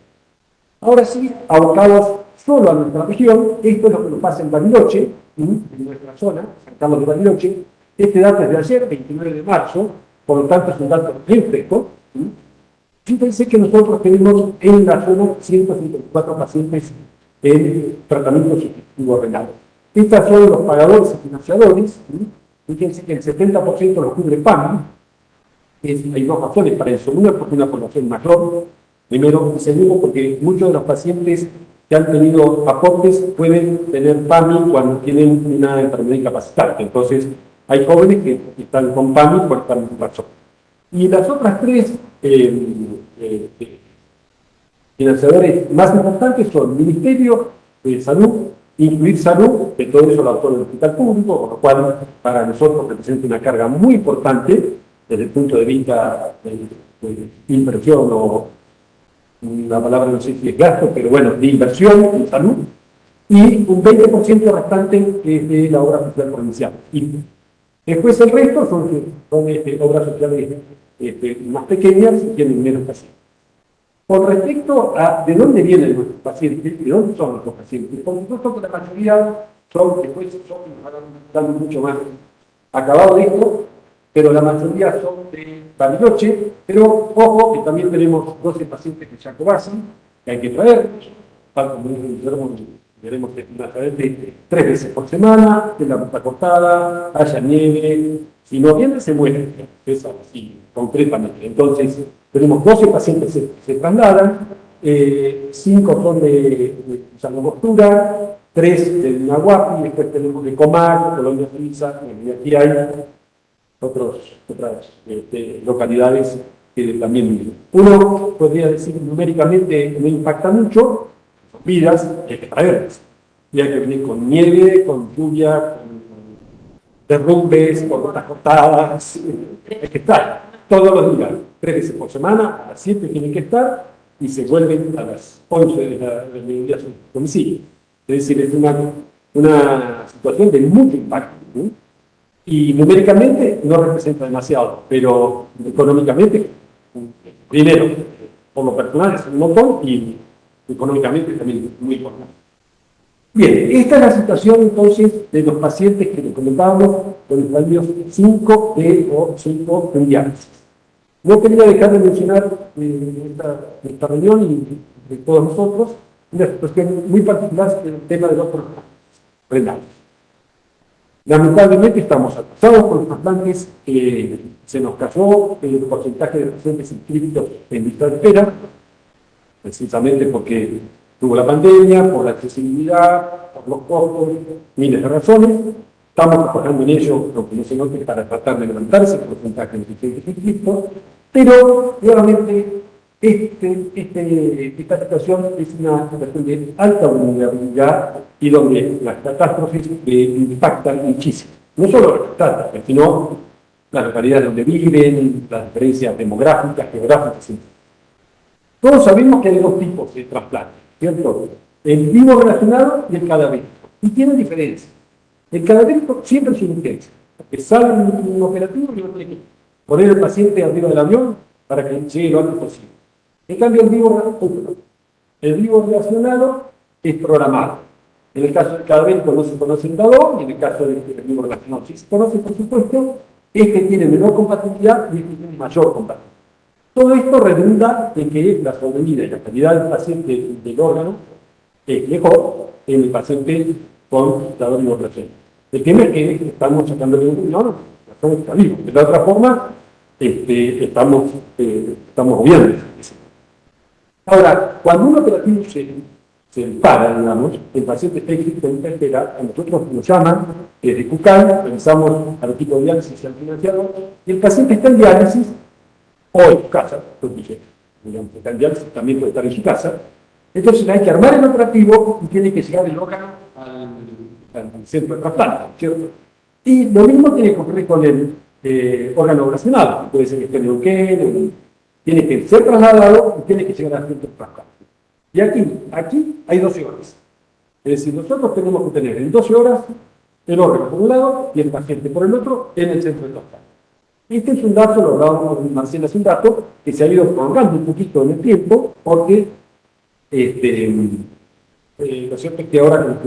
Ahora sí, abocados solo a nuestra región, esto es lo que nos pasa en Bariloche, en nuestra zona, San Carlos de Bariloche. Este dato es de ayer, 29 de marzo, por lo tanto es un dato muy fresco. Fíjense que nosotros tenemos en la zona 154 pacientes en tratamiento sustitutivo renal. Estos son los pagadores y financiadores. Fíjense que el 70% los cubre PAMI. Hay dos razones para eso. Una, porque es una población mayor, primero, y segundo, porque muchos de los pacientes que han tenido aportes pueden tener PAMI cuando tienen una enfermedad incapacitante. Entonces, hay jóvenes que están con PAMI por esta razón. Y las otras tres financiadores más importantes son Ministerio de Salud, incluir salud, que todo eso lo autora el hospital público, con lo cual para nosotros representa una carga muy importante desde el punto de vista de inversión, o una palabra no sé si es gasto, pero bueno, de inversión en salud, y un 20% restante que es de la obra social provincial. Y después el resto son obras sociales más pequeñas y tienen menos pacientes. Con respecto a de dónde vienen nuestros pacientes, de dónde son nuestros pacientes, por supuesto que la mayoría son, después son dando mucho más acabado de esto, pero la mayoría son de Bariloche, pero ojo que también tenemos 12 pacientes de Chacobasi, que hay que traer, tal como veremos de 3 veces por semana, de la ruta cortada, haya nieve, si no viene se muere, es así, concretamente. Entonces, tenemos 12 pacientes que se trasladan, 5 son de San Angostura, 3 de Nahuatl, y después tenemos de Comac, Colonia Suiza, y aquí hay otras localidades que también viven. Uno podría decir numéricamente no impacta mucho, son vidas, hay que traerlas. Y hay que venir con nieve, con lluvia, con derrumbes, con rotas cortadas, hay que estar todos los días, 3 veces por semana, a las 7 tienen que estar, y se vuelven a las 11 del mediodía a su domicilio. Es decir, es una situación de mucho impacto, ¿no? Y numéricamente no representa demasiado, pero económicamente, primero, por lo personal es un montón, y económicamente también es muy importante. Bien, esta es la situación entonces de los pacientes que les comentábamos con estadios 5D o 5 en diálisis. No quería dejar de mencionar esta reunión y de todos nosotros una situación muy particular del tema de los trasplantes renales. Lamentablemente estamos atrasados con los trasplantes, se nos cayó el porcentaje de pacientes inscritos en lista de espera, precisamente porque tuvo la pandemia, por la accesibilidad, por los costos, miles de razones. Estamos trabajando en ello, aunque no se note, para tratar de levantar ese porcentaje de pacientes inscritos, pero nuevamente esta situación es una situación de alta vulnerabilidad y donde las catástrofes impactan muchísimo. No solo las catástrofes, sino las localidades donde viven, las diferencias demográficas, geográficas. Todos sabemos que hay dos tipos de trasplantes, ¿cierto? El vivo relacionado y el cadavérico. Y tienen diferencias. El cadavérico siempre es una urgencia. Que sale un operativo y no tiene que poner al paciente arriba del avión para que llegue lo antes posible. En cambio, el vivo relacionado es programado. En el caso del cadavérico no se conoce el dador, y en el caso del vivo relacionado sí se conoce, por supuesto. Este tiene menor compatibilidad y este tiene mayor compatibilidad. Todo esto redunda en que la sobrevida y la calidad del paciente del órgano es mejor en el paciente con dador vivo relacionado. El tema es que estamos sacándole un riñón, la persona está viva. De la otra forma, estamos obviando. Ahora, cuando un operativo se dispara, digamos, el paciente está inscrito en una espera, a nosotros nos llaman desde CUCAL, revisamos al equipo de diálisis y al financiador, y el paciente está en diálisis o en su casa, porque digamos, está en diálisis, también puede estar en su casa. Entonces hay que armar el operativo y tiene que llegar el órgano al centro de trasplante, ¿cierto? Y lo mismo tiene que ocurrir con el órgano oracional, puede ser que esté en Neuquén, tiene que ser trasladado y tiene que llegar al centro de trasplante. Y aquí hay 12 horas. Es decir, nosotros tenemos que tener en 12 horas el órgano por un lado y el paciente por el otro en el centro de trasplante. Este es un dato, lo hablábamos con Marcela hace un rato, que se ha ido prolongando un poquito en el tiempo, porque lo cierto es que ahora con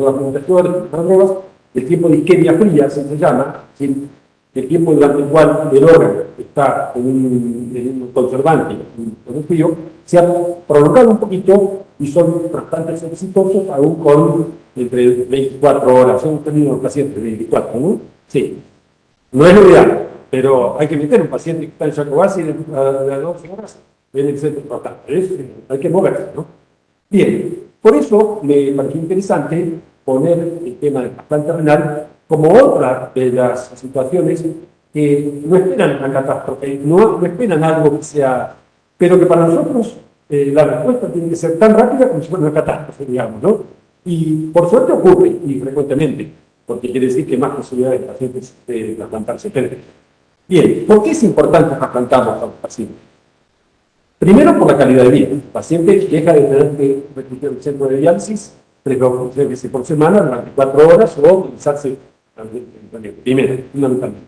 todas las drogas, el tiempo de isquemia fría se llama, ¿sí? El tiempo durante el cual el órgano está en un conservante, en un frío, se ha prolongado un poquito y son trasplantes exitosos aún con entre 24 horas. Hemos tenido pacientes de 24, ¿no? Sí. No es lo ideal, pero hay que meter un paciente que está en Jacobasi de 12 horas en el centro trasplante. Hay que moverse, ¿no? Bien, por eso me pareció interesante poner el tema del trasplante renal como otra de las situaciones que no esperan una catástrofe, no esperan algo que sea, pero que para nosotros la respuesta tiene que ser tan rápida como si fuera una catástrofe, digamos, ¿no? Y por suerte ocurre, y frecuentemente, porque quiere decir que más posibilidades de pacientes de trasplantarse tienen. Bien, ¿por qué es importante trasplantarnos a los pacientes? Primero, por la calidad de vida. El paciente deja de tener que recurrir al centro de diálisis 3 veces por semana durante 4 horas o utilizarse primero, fundamentalmente.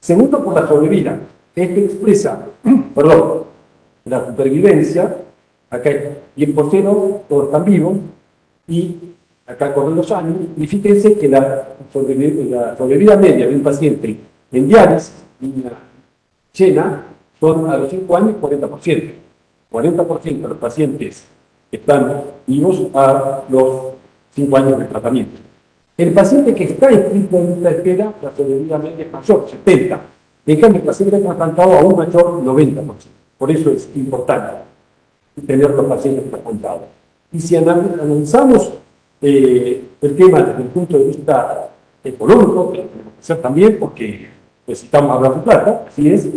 Segundo, por la sobrevida. Este expresa, la supervivencia. Acá hay tiempo cero, todos están vivos, y acá corren los años, y fíjense que la sobrevida media de un paciente en diálisis, llena, son a los 5 años 40%. 40% de los pacientes están vivos a los 5 años de tratamiento. El paciente que está inscrito en esta espera, la sobrevida media es mayor, 70%. En cambio, el paciente trasplantado aún mayor, 90%. Por eso es importante tener los pacientes trasplantados. Y si analizamos el tema desde el punto de vista económico, que tenemos que hacer también porque necesitamos hablar de plata, así es.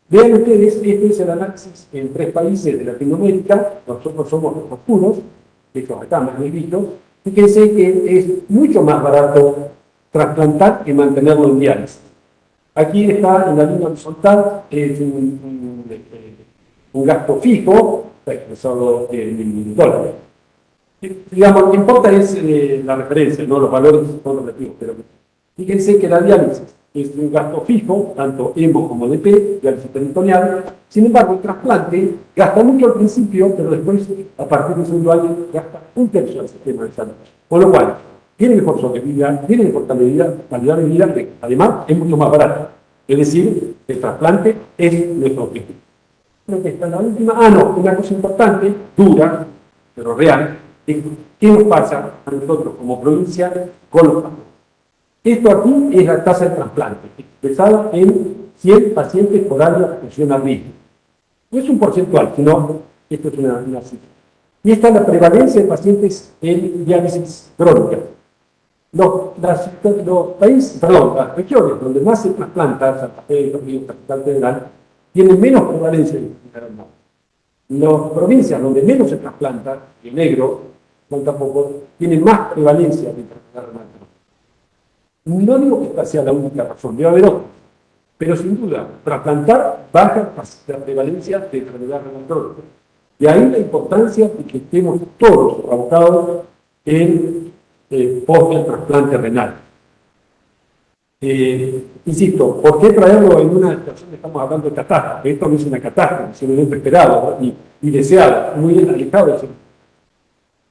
Vean ustedes, este es el análisis en 3 países de Latinoamérica, nosotros somos los oscuros, estos acá más negritos. Fíjense que es mucho más barato trasplantar que mantenerlo en diálisis. Aquí está en la línea horizontal, es un gasto fijo, expresado en dólares. Digamos, lo que importa es la referencia, no los valores son relativos, pero fíjense que la diálisis es un gasto fijo, tanto hemo como DP, diálisis peritoneal. Sin embargo, el trasplante gasta mucho al principio, pero después, a partir del segundo año, gasta 1/3 del sistema de salud. Con lo cual, tiene mejor sobrevida, tiene mejor calidad de vida, que además es mucho más barato. Es decir, el trasplante es nuestro objetivo. Creo que está en la última. Una cosa importante, dura, pero real, es qué nos pasa a nosotros como provincia con los trasplante. Esto aquí es la tasa de trasplante, expresada en 100 pacientes por año de atención al riesgo. No es un porcentual, sino esto es una cifra. Y esta es la prevalencia de pacientes en diálisis crónica. Las regiones donde más se trasplanta, Santa Fe, Capital Federal, tienen menos prevalencia de enfermedad renal. Las provincias donde menos se trasplanta, el negro, son tampoco, tienen más prevalencia de enfermedad renal. No digo que esta sea la única razón, debe haber otras, pero sin duda, trasplantar baja la prevalencia de enfermedad renal crónica. Y ahí la importancia de que estemos todos abocados en post del trasplante renal. Insisto, ¿por qué traerlo en una situación que estamos hablando de catástrofe? Esto no es una catástrofe, es un evento esperado, ¿no? y deseado, muy alejado de eso.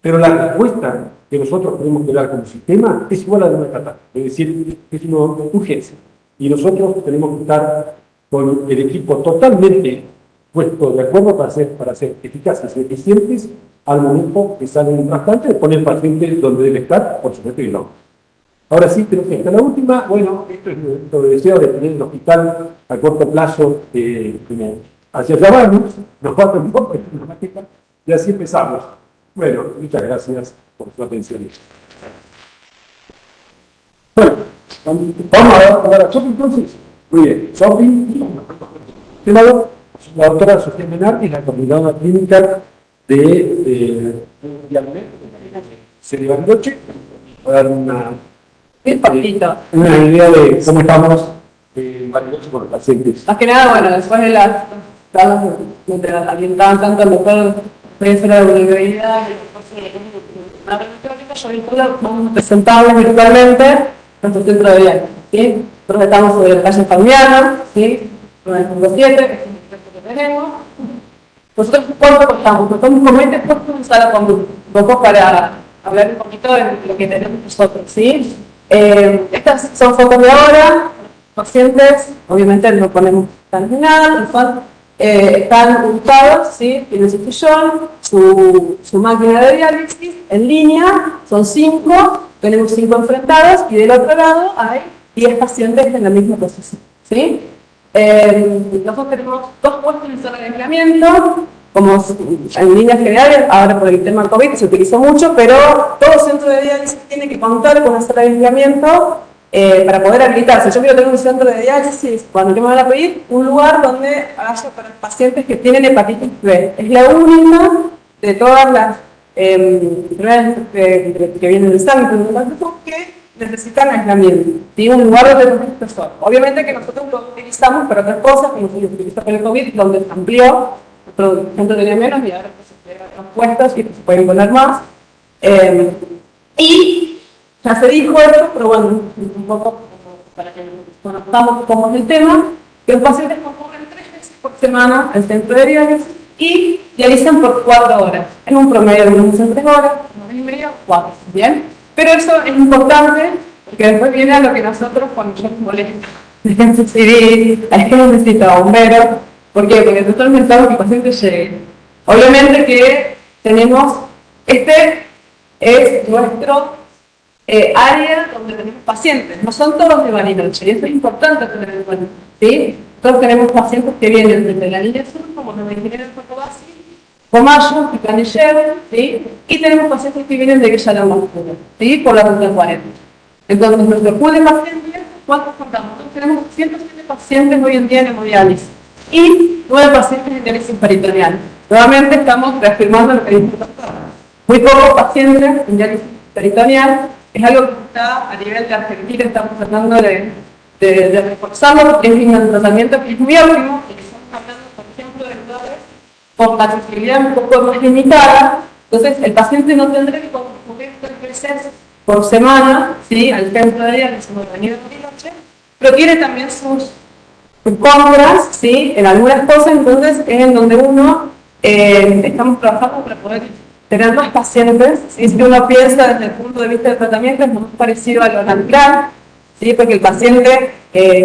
Pero la respuesta que nosotros tenemos que dar como sistema es igual a la de una catástrofe, es decir, es una urgencia. Y nosotros tenemos que estar con el equipo totalmente puesto de acuerdo para ser eficaces y eficientes al momento que sale un trasplante, de poner el paciente donde debe estar, por supuesto, y no. Ahora sí, creo que esta es la última. Bueno, esto es nuestro deseo de tener el hospital a corto plazo hacia allá vamos, nos falta un poco de matemática, y así empezamos. Bueno, muchas gracias por su atención. Bueno, vamos a dar a Sofi entonces. Muy bien, Sofi, la doctora Sofía Menard y la coordinadora clínica de Serie Bariloche. Voy a dar una idea de cómo estamos en Bariloche con los pacientes. Más que nada, bueno, después de las donde alientaban tanto el doctor de la vulnerabilidad, vamos a presentarles virtualmente nuestro centro de diálisis, ¿sí? Nosotros estamos sobre la calle Fabiana, ¿sí? 957, que es el centro que tenemos. Nosotros, ¿cuánto costamos? Costamos con 20 puestos en sala conducta, un poco para hablar un poquito de lo que tenemos nosotros, ¿sí? Estas son fotos de ahora. Pacientes, obviamente no ponemos tan ni nada, están ubicados, ¿sí? Tienen su sillón, su máquina de diálisis en línea, son 5, tenemos 5 enfrentados y del otro lado hay 10 pacientes en la misma posición, ¿sí? Nosotros tenemos 2 puestos en sala de aislamiento, como en líneas generales, ahora por el tema COVID se utilizó mucho, pero todo centro de diálisis tiene que contar con una sala de aislamiento para poder habilitarse. Yo quiero tener un centro de diálisis, cuando me van a pedir, un lugar donde haya para pacientes que tienen hepatitis B. Es la única de todas las enfermedades que vienen del sangre, que necesitan aislamiento. Tiene un lugar donde los personas. Obviamente que nosotros lo utilizamos para otras cosas, como se utiliza para el COVID, donde se amplió, nuestro centro tenía menos y ahora se los puestos y se pueden poner más. Y ya se dijo esto, pero bueno, un poco para que conozcamos cómo es el tema, que los pacientes concurren 3 veces por semana al centro de diálisis y dializan por 4 horas, en un promedio de unos 3 horas, 1 hora y media, 4, ¿bien? Pero eso es importante, porque después viene a lo que nosotros, cuando yo nos molesta, déjense civil, es que necesita bomberos. ¿Por qué? Porque nosotros necesitamos que el paciente llegue. Obviamente que tenemos, este es nuestro área donde tenemos pacientes, no son todos de Bariloche, y eso es importante tener en cuenta, ¿sí? Nosotros tenemos pacientes que vienen desde la línea sur, como los de Ingenieros de Cotobazi, Comayo, Picanillero, ¿sí? Y tenemos pacientes que vienen de Villa La Moscura, ¿sí? Por la ruta 40. Entonces, nuestro pool de pacientes, ¿cuántos contamos? Nosotros tenemos 107 pacientes hoy en día en hemodiálisis y 9 pacientes en diálisis peritoneal. Nuevamente estamos reafirmando lo que dice el doctor. Muy pocos pacientes en diálisis peritoneal. Es algo que está a nivel de Argentina, estamos tratando de reforzarlo, porque es un tratamiento que es muy óptimo, y que estamos hablando, por ejemplo, de lugares con la accesibilidad un poco más limitada. Entonces, el paciente no tendrá que concurrir 3 veces por semana, ¿sí? Al centro de diálisis en Avenida Bariloche, pero tiene también sus compras, ¿sí? En algunas cosas, entonces, es en donde uno estamos trabajando para poder tener más pacientes, ¿sí? Si uno piensa desde el punto de vista del tratamiento, es más parecido a lo natural, ¿sí? Porque el paciente,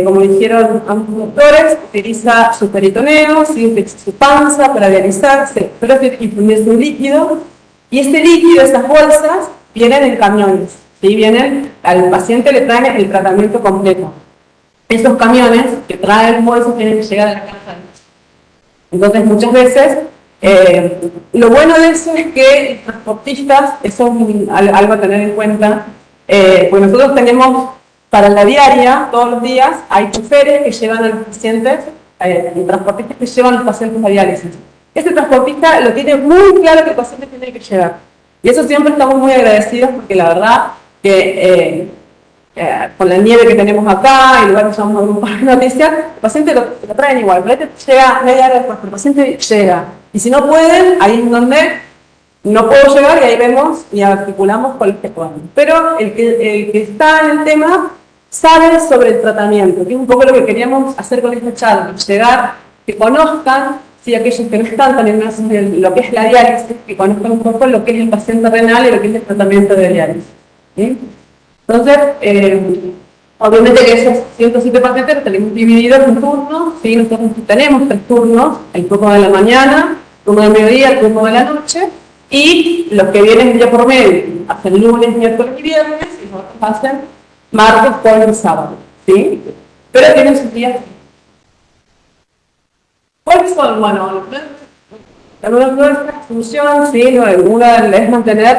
como dijeron ambos doctores, utiliza su peritoneo, ¿sí? Utiliza su panza para dializarse, pero tiene que infundirse un líquido, y este líquido, esas bolsas, vienen en camiones, ¿sí? Vienen, al paciente le traen el tratamiento completo. Esos camiones que traen bolsas tienen que llegar a la casa. Entonces, muchas veces, lo bueno de eso es que los transportistas, eso es algo a tener en cuenta, pues nosotros tenemos para la diaria, todos los días, hay choferes que llevan a los pacientes, y transportistas que llevan a los pacientes a diálisis. Este transportista lo tiene muy claro que el paciente tiene que llegar. Y eso siempre estamos muy agradecidos porque la verdad que con la nieve que tenemos acá, y lugar que usamos algún par de noticias, el paciente lo traen igual, pero este llega media hora después, pero el paciente llega. Y si no pueden, ahí es donde no puedo llegar y ahí vemos y articulamos con los que podemos. Pero el que está en el tema sabe sobre el tratamiento, que es un poco lo que queríamos hacer con esta charla, llegar, que conozcan, si aquellos que no están tan inmersos en lo que es la diálisis, que conozcan un poco lo que es el paciente renal y lo que es el tratamiento de diálisis, ¿sí? Entonces, obviamente que esos 107 pacientes los tenemos divididos en turnos, ¿sí? Nosotros tenemos 3 turnos, el turno de la mañana, el turno del mediodía, el turno de la noche, y los que vienen día por medio, hacen lunes, miércoles y viernes, y nosotros hacen martes, jueves y sábado, ¿sí? Pero tienen sus días. ¿Cuáles son? Bueno, Nuestra función, sí, es mantener,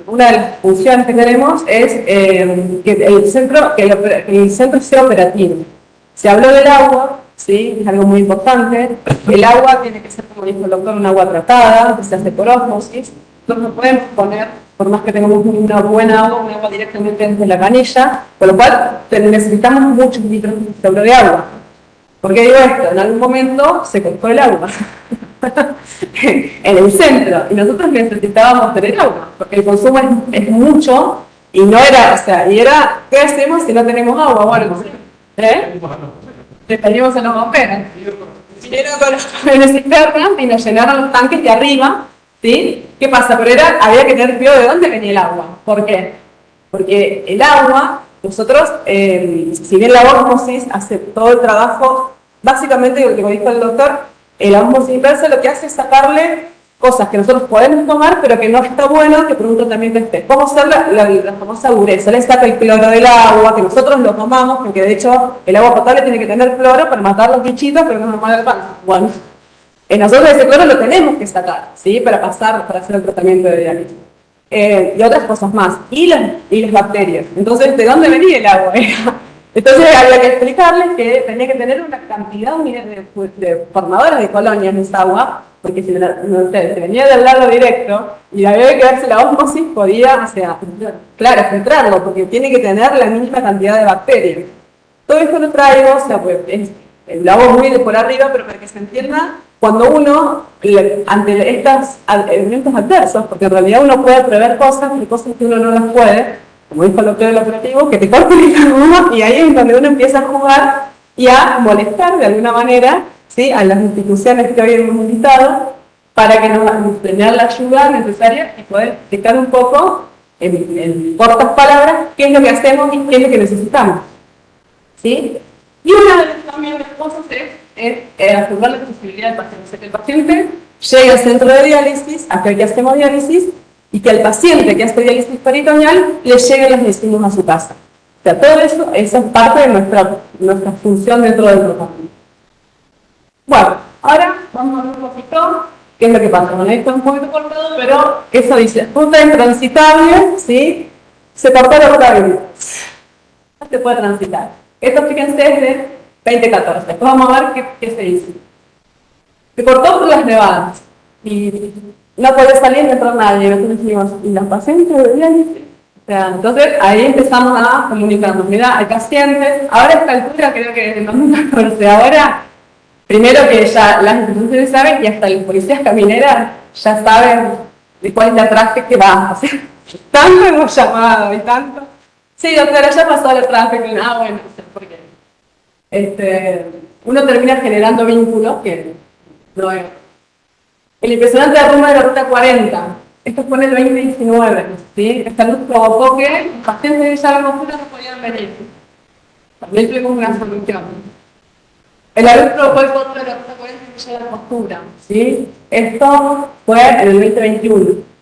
una de las funciones que tenemos es que el centro sea operativo. Se habló del agua, sí, es algo muy importante. El agua tiene que ser, como dijo el doctor, un agua tratada, que se hace por ósmosis. Nosotros no podemos poner, por más que tengamos una buena agua, un agua directamente desde la canilla, con lo cual necesitamos muchos litros de agua. ¿Por qué digo esto? En algún momento se cortó el agua en el centro y nosotros necesitábamos tener agua, porque el consumo es mucho y no era, o sea, y era, ¿qué hacemos si no tenemos agua? Bueno, despedimos a los bomberos. Vinieron con los camiones cisternas y nos llenaron los tanques de arriba, ¿sí? ¿Qué pasa? Pero había que tener cuidado de dónde venía el agua. ¿Por qué? Porque el agua, nosotros, si bien la ósmosis hace todo el trabajo, básicamente, como dijo el doctor, el ósmosis inversa lo que hace es sacarle cosas que nosotros podemos tomar, pero que no está bueno que por un tratamiento esté. Vamos a hacer la famosa dureza, le saca el cloro del agua, que nosotros lo tomamos, porque de hecho el agua potable tiene que tener cloro para matar los bichitos, pero no nos mata el pan. Bueno, nosotros ese cloro lo tenemos que sacar, ¿sí? Para hacer el tratamiento de diálisis. Y otras cosas más, y las bacterias. Entonces, ¿de dónde venía el agua? Entonces había que explicarles que tenía que tener una cantidad de formadores de colonias en esa agua, porque si se venía del lado directo y había que darse la ósmosis, podía, filtrarlo, porque tiene que tener la misma cantidad de bacterias. Todo esto lo traigo, o sea, pues, lo hago muy de por arriba, pero para que se entienda, cuando uno, ante estos elementos adversos, porque en realidad uno puede prever cosas y cosas que uno no las puede, como dijo el doctor del operativo, que te corta el y ahí es donde uno empieza a jugar y a molestar de alguna manera, ¿sí? A las instituciones que hoy hemos invitado para que nos tengan la ayuda necesaria y poder explicar un poco en cortas palabras qué es lo que hacemos y qué es lo que necesitamos, ¿sí? Y una de las cosas es asegurar la accesibilidad del paciente, o sea, que el paciente llegue al centro de diálisis, aquel que hacemos diálisis, y que al paciente que hace diálisis peritoneal le lleguen los insumos a su casa. O sea, todo eso es parte de nuestra función dentro del tratamiento. Bueno, ahora vamos a ver un poquito qué es lo que pasa. Bueno, esto es un poquito cortado, pero eso dice, ruta intransitable, ¿sí? Se cortó la ruta de no se puede transitar. Esto, fíjense, es de 2014. Después vamos a ver qué se hizo. Se cortó por las nevadas. Y no podía salir ni entrar nadie. Nosotros dijimos, ¿y las pacientes de diálisis? O sea, entonces ahí empezamos a comunicarnos. Mira, hay pacientes, ahora a esta altura, creo que en 2014, ahora, primero que ya las instituciones saben y hasta los policías camineras ya saben de cuál es la traje que va a hacer. Tanto hemos llamado y tanto. Sí, doctora, ya pasó el tráfico. Ah, bueno, porque uno termina generando vínculos que no es. El impresionante derrumbe de la ruta 40. Esto fue en el 2019, ¿sí? Esta luz provocó que los pacientes de Villa Langostura no podían venir. También tuvimos una solución. La luz provocó el corte de la ruta 40 en Villa Langostura, ¿sí? Esto fue en el 2021.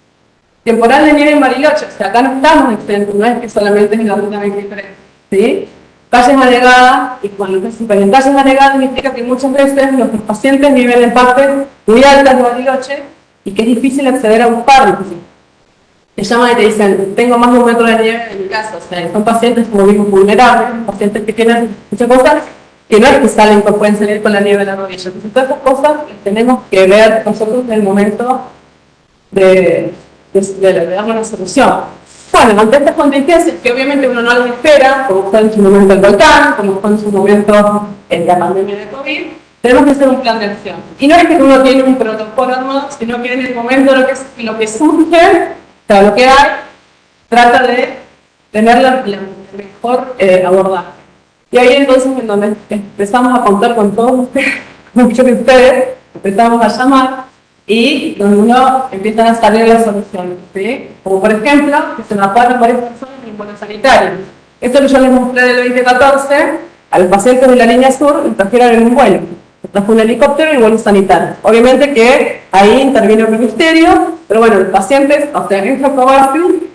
Temporal de nieve en Bariloche, o sea, acá no estamos exentos, no es que solamente es la ruta 23, ¿sí? Calles anegadas, y cuando se en calles anegadas significa que muchas veces los pacientes viven en partes muy altas de Bariloche y que es difícil acceder a buscarlos. Te llaman y te dicen, tengo más de 1 metro de nieve en mi casa, o sea, son pacientes, como digo, vulnerables, pacientes que tienen muchas cosas que no es que salen, que pueden salir con la nieve en la rodilla. Entonces, todas estas cosas tenemos que ver nosotros en el momento de dar una solución. Bueno, ante estas contingencias, que obviamente uno no las espera, como fue en su momento el volcán, como fue en su momento la pandemia de COVID, tenemos que hacer un plan de acción. Y no es que uno tiene un protocolo armado, sino que en el momento lo que surge, o sea, lo que hay, trata de tener la mejor abordaje. Y ahí entonces en donde empezamos a contar con todos ustedes, muchos de ustedes, empezamos a llamar, y donde uno empiezan a salir las soluciones, ¿sí? Como por ejemplo, que se evacuaron varias personas en vuelos sanitarios. Esto que yo les mostré del 2014, a los pacientes de la línea sur los trajeron en un vuelo. Les trajo un helicóptero y un vuelo sanitario. Obviamente que ahí intervino el ministerio, pero bueno, los pacientes, o sea, en Jacobasi,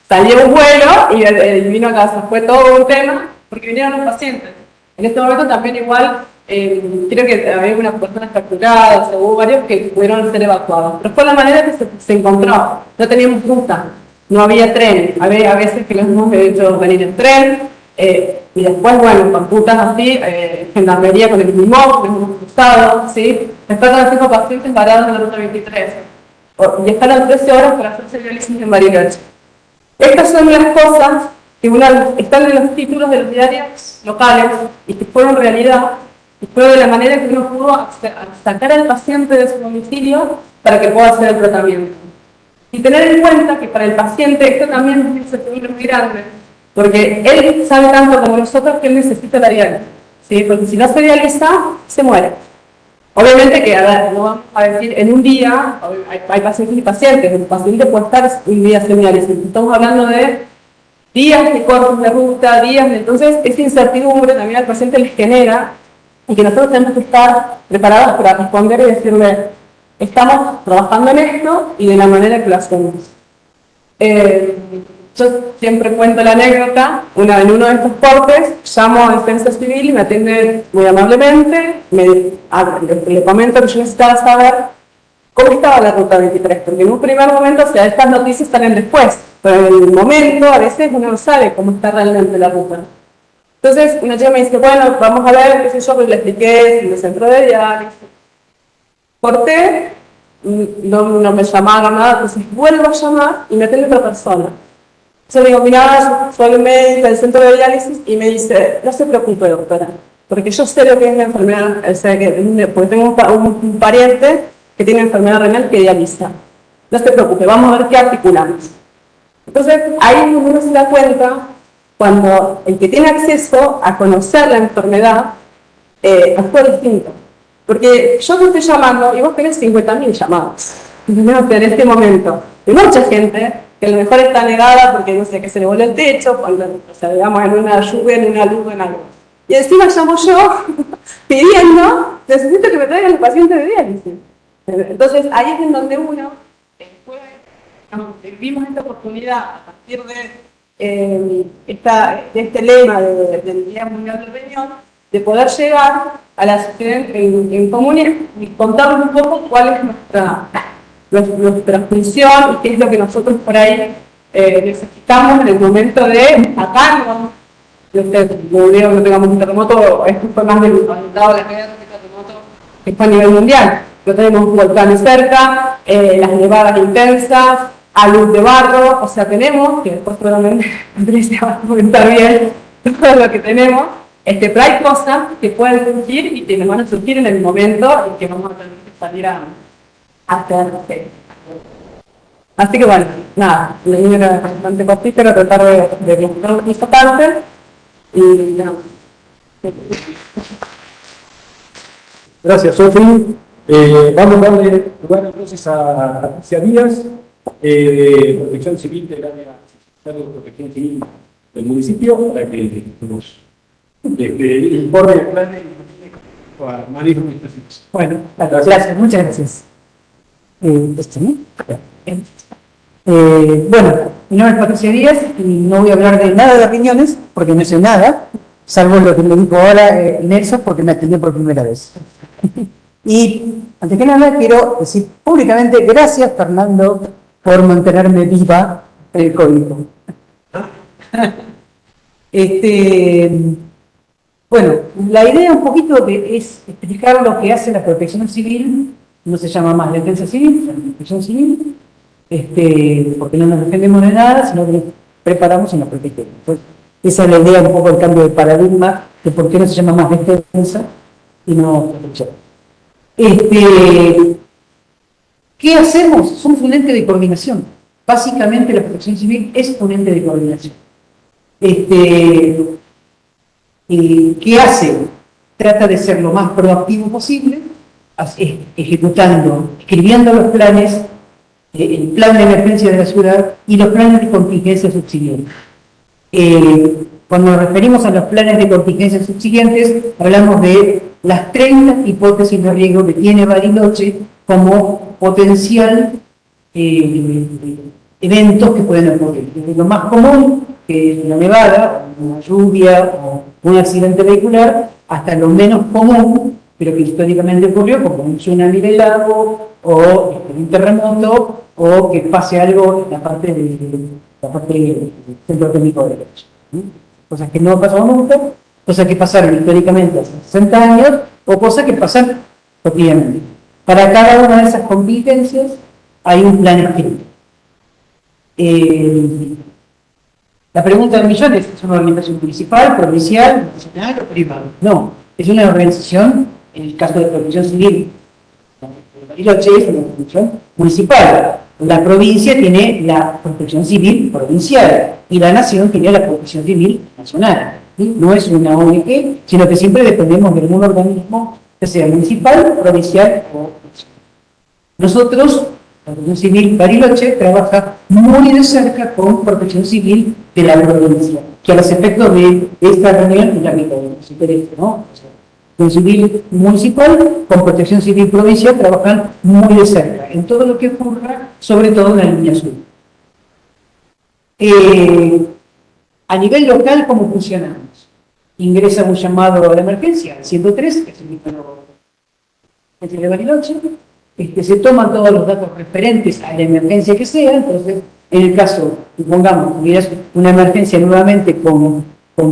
salió un vuelo y vino a casa. Fue todo un tema, porque vinieron los pacientes. En este momento también igual creo que había unas personas capturadas, hubo varios que pudieron ser evacuados, pero fue la manera que se encontró. No teníamos ruta, no había tren, había a veces que los hemos hecho venir en tren, y después, bueno, con rutas así, gendarmería con el MIMOC, que hemos cruzado, ¿sí? Después de los 5 pacientes varados en la ruta 23, y estaron 13 horas para hacerse diálisis en Bariloche. Estas son las cosas que están en los títulos de los diarios locales y que fueron realidad, y fue de la manera que uno pudo sacar al paciente de su domicilio para que pueda hacer el tratamiento. Y tener en cuenta que para el paciente esto también es un incertidumbre muy grande, porque él sabe tanto como nosotros que él necesita la diálisis, ¿sí? Porque si no se dializa, se muere. Obviamente que, a ver, no vamos a decir en un día, hay pacientes y pacientes, el paciente puede estar un día sin diálisis, estamos hablando de días de cortes de ruta, entonces esa incertidumbre también al paciente les genera y que nosotros tenemos que estar preparados para responder y decirle, estamos trabajando en esto y de la manera que lo hacemos. Yo siempre cuento la anécdota, en uno de estos cortes, llamo a Defensa Civil y me atiende muy amablemente, le comento que yo necesitaba saber cómo estaba la ruta 23, porque en un primer momento, o sea, estas noticias salen después, pero en el momento a veces uno no sabe cómo está realmente la ruta. Entonces una chica me dice, bueno, vamos a ver, qué sé yo, pues le expliqué en el centro de diálisis. Corté, no me llamaron nada, entonces vuelvo a llamar y me atiende otra persona. Yo le digo, mira, soy el médico del centro de diálisis y me dice, no se preocupe, doctora, porque yo sé lo que es la enfermedad, porque tengo un pariente que tiene enfermedad renal que dializa. No se preocupe, vamos a ver qué articulamos. Entonces, ahí uno se da cuenta cuando el que tiene acceso a conocer la enfermedad actúa distinto. Porque yo te estoy llamando y vos tenés 50.000 llamados en este momento. Hay mucha gente que a lo mejor está negada porque no sé, que se le voló el techo, o sea, digamos, en una lluvia, en una luz, en algo. Y encima llamo yo pidiendo, necesito que me traigan el paciente de diálisis. Entonces, ahí es en donde uno vimos esta oportunidad a partir de este lema del Día Mundial del Riñón, de poder llegar a la sociedad en común y contarles un poco cuál es nuestra función y qué es lo que nosotros por ahí necesitamos en el momento de atacarnos. No digo que tengamos un terremoto, esto fue más del lado de la guerra que terremoto que fue a nivel mundial. No tenemos volcanes cerca, las nevadas intensas, a luz de barro, o sea, tenemos, que después seguramente Andrés va a comentar bien todo lo que tenemos, pero hay cosas que pueden surgir y que nos van a surgir en el momento en que vamos a tener que salir a hacer. Así que bueno, nada, la idea era bastante cortita, era tratar de mostrar lo importante y nada. Gracias, Sofi. Vamos a darle lugar entonces a Patricia Díaz, de Protección Civil del área de Protección Civil del municipio, para que nos informe el plan de manejo de estas situaciones. Bueno, gracias, muchas gracias. Bueno, mi nombre es Patricia Díaz y no voy a hablar de nada de riñones, porque no sé nada, salvo lo que me dijo ahora Nelson, porque me atendió por primera vez. Y antes que nada quiero decir públicamente gracias, Fernando, por mantenerme viva en el COVID. Bueno, la idea un poquito es explicar lo que hace la Protección Civil. No se llama más Defensa Civil, se llama Protección Civil, porque no nos defendemos de nada, sino que nos preparamos y nos protegemos. Entonces, esa es la idea, un poco el cambio de paradigma, de por qué no se llama más defensa y no protección. ¿Qué hacemos? Somos un ente de coordinación. Básicamente la Protección Civil es un ente de coordinación. ¿Qué hace? Trata de ser lo más proactivo posible, escribiendo los planes, el plan de emergencia de la ciudad y los planes de contingencia subsiguientes. Cuando nos referimos a los planes de contingencia subsiguientes, hablamos de las 30 hipótesis de riesgo que tiene Bariloche como potencial eventos que pueden ocurrir. Lo más común, que es una nevada, una lluvia o un accidente vehicular, hasta lo menos común, pero que históricamente ocurrió, como un tsunami del lago, o un terremoto, o que pase algo en la parte del centro técnico de derecho. Cosas que no pasaron nunca, cosas que pasaron históricamente hace 60 años, o cosas que pasan cotidianamente. Para cada una de esas contingencias hay un plan escrito. La pregunta del millón es una organización municipal, provincial, nacional o privada. No, es una organización, en el caso de protección civil, Bariloche es una organización municipal. La provincia tiene la protección civil provincial y la nación tiene la protección civil nacional. ¿Sí? No es una ONG, sino que siempre dependemos de algún organismo, ya sea municipal, provincial o nacional. Nosotros, la Protección Civil Bariloche, trabaja muy de cerca con Protección Civil de la provincia, que a los efectos de esta reunión es la que nos interesa, ¿no? Protección Civil Municipal con Protección Civil Provincial trabajan muy de cerca en todo lo que ocurra, sobre todo en la línea sur. A nivel local, ¿cómo funcionamos? Ingresa un llamado a la emergencia, 103, que es el número de Bariloche, se toman todos los datos referentes a la emergencia que sea. Entonces, en el caso, supongamos, hubiera una emergencia nuevamente con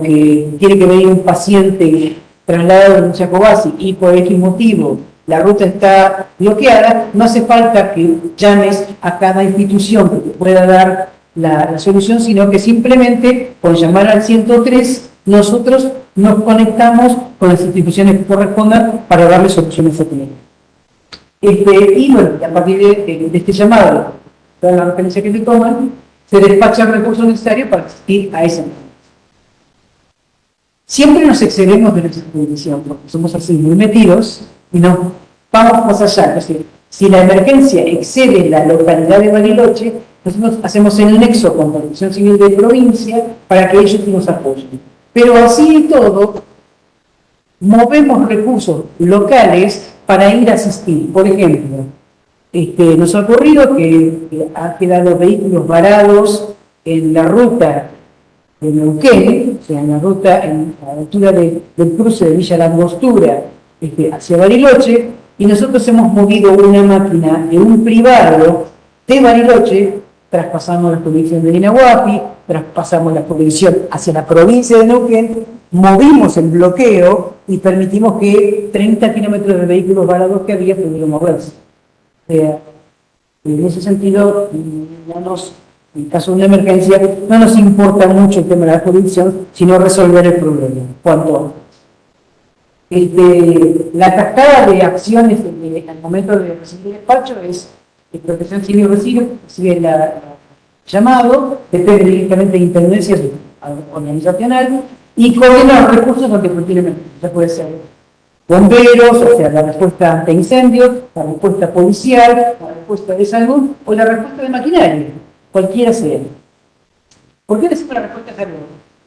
que tiene que venir un paciente trasladado de Chacobasi y por X motivo la ruta está bloqueada, no hace falta que llames a cada institución que te pueda dar la solución, sino que simplemente con llamar al 103 nosotros nos conectamos con las instituciones que correspondan para darle soluciones a tener. Y bueno, a partir de este llamado, toda la referencia que se toman, se despacha el recurso necesario para asistir a esa emergencia. Siempre nos excedemos de nuestra condición, porque somos así muy metidos y no vamos más allá. Es decir, si la emergencia excede la localidad de Bariloche, nosotros hacemos el nexo con la Protección Civil de provincia para que ellos nos apoyen. Pero así y todo, movemos recursos locales para ir a asistir. Por ejemplo, nos ha ocurrido que han quedado vehículos varados en la ruta de Neuquén, o sea, en la ruta a la altura del cruce de Villa La Angostura hacia Bariloche, y nosotros hemos movido una máquina de un privado de Bariloche, traspasamos la jurisdicción de Dinahuapi, traspasamos la jurisdicción hacia la provincia de Neuquén, movimos el bloqueo y permitimos que 30 kilómetros de vehículos varados que había pudieron moverse. En ese sentido, en caso de una emergencia, no nos importa mucho el tema de la jurisdicción, sino resolver el problema cuanto antes. La cascada de acciones al momento de recibir el despacho es Protección Civil recibe el llamado, depende directamente de intendencias organizacional y coordina los recursos donde contiene, ya puede ser bomberos, o sea, la respuesta ante incendios, la respuesta policial, la respuesta de salud o la respuesta de maquinaria, cualquiera sea. ¿Por qué decimos la respuesta de salud?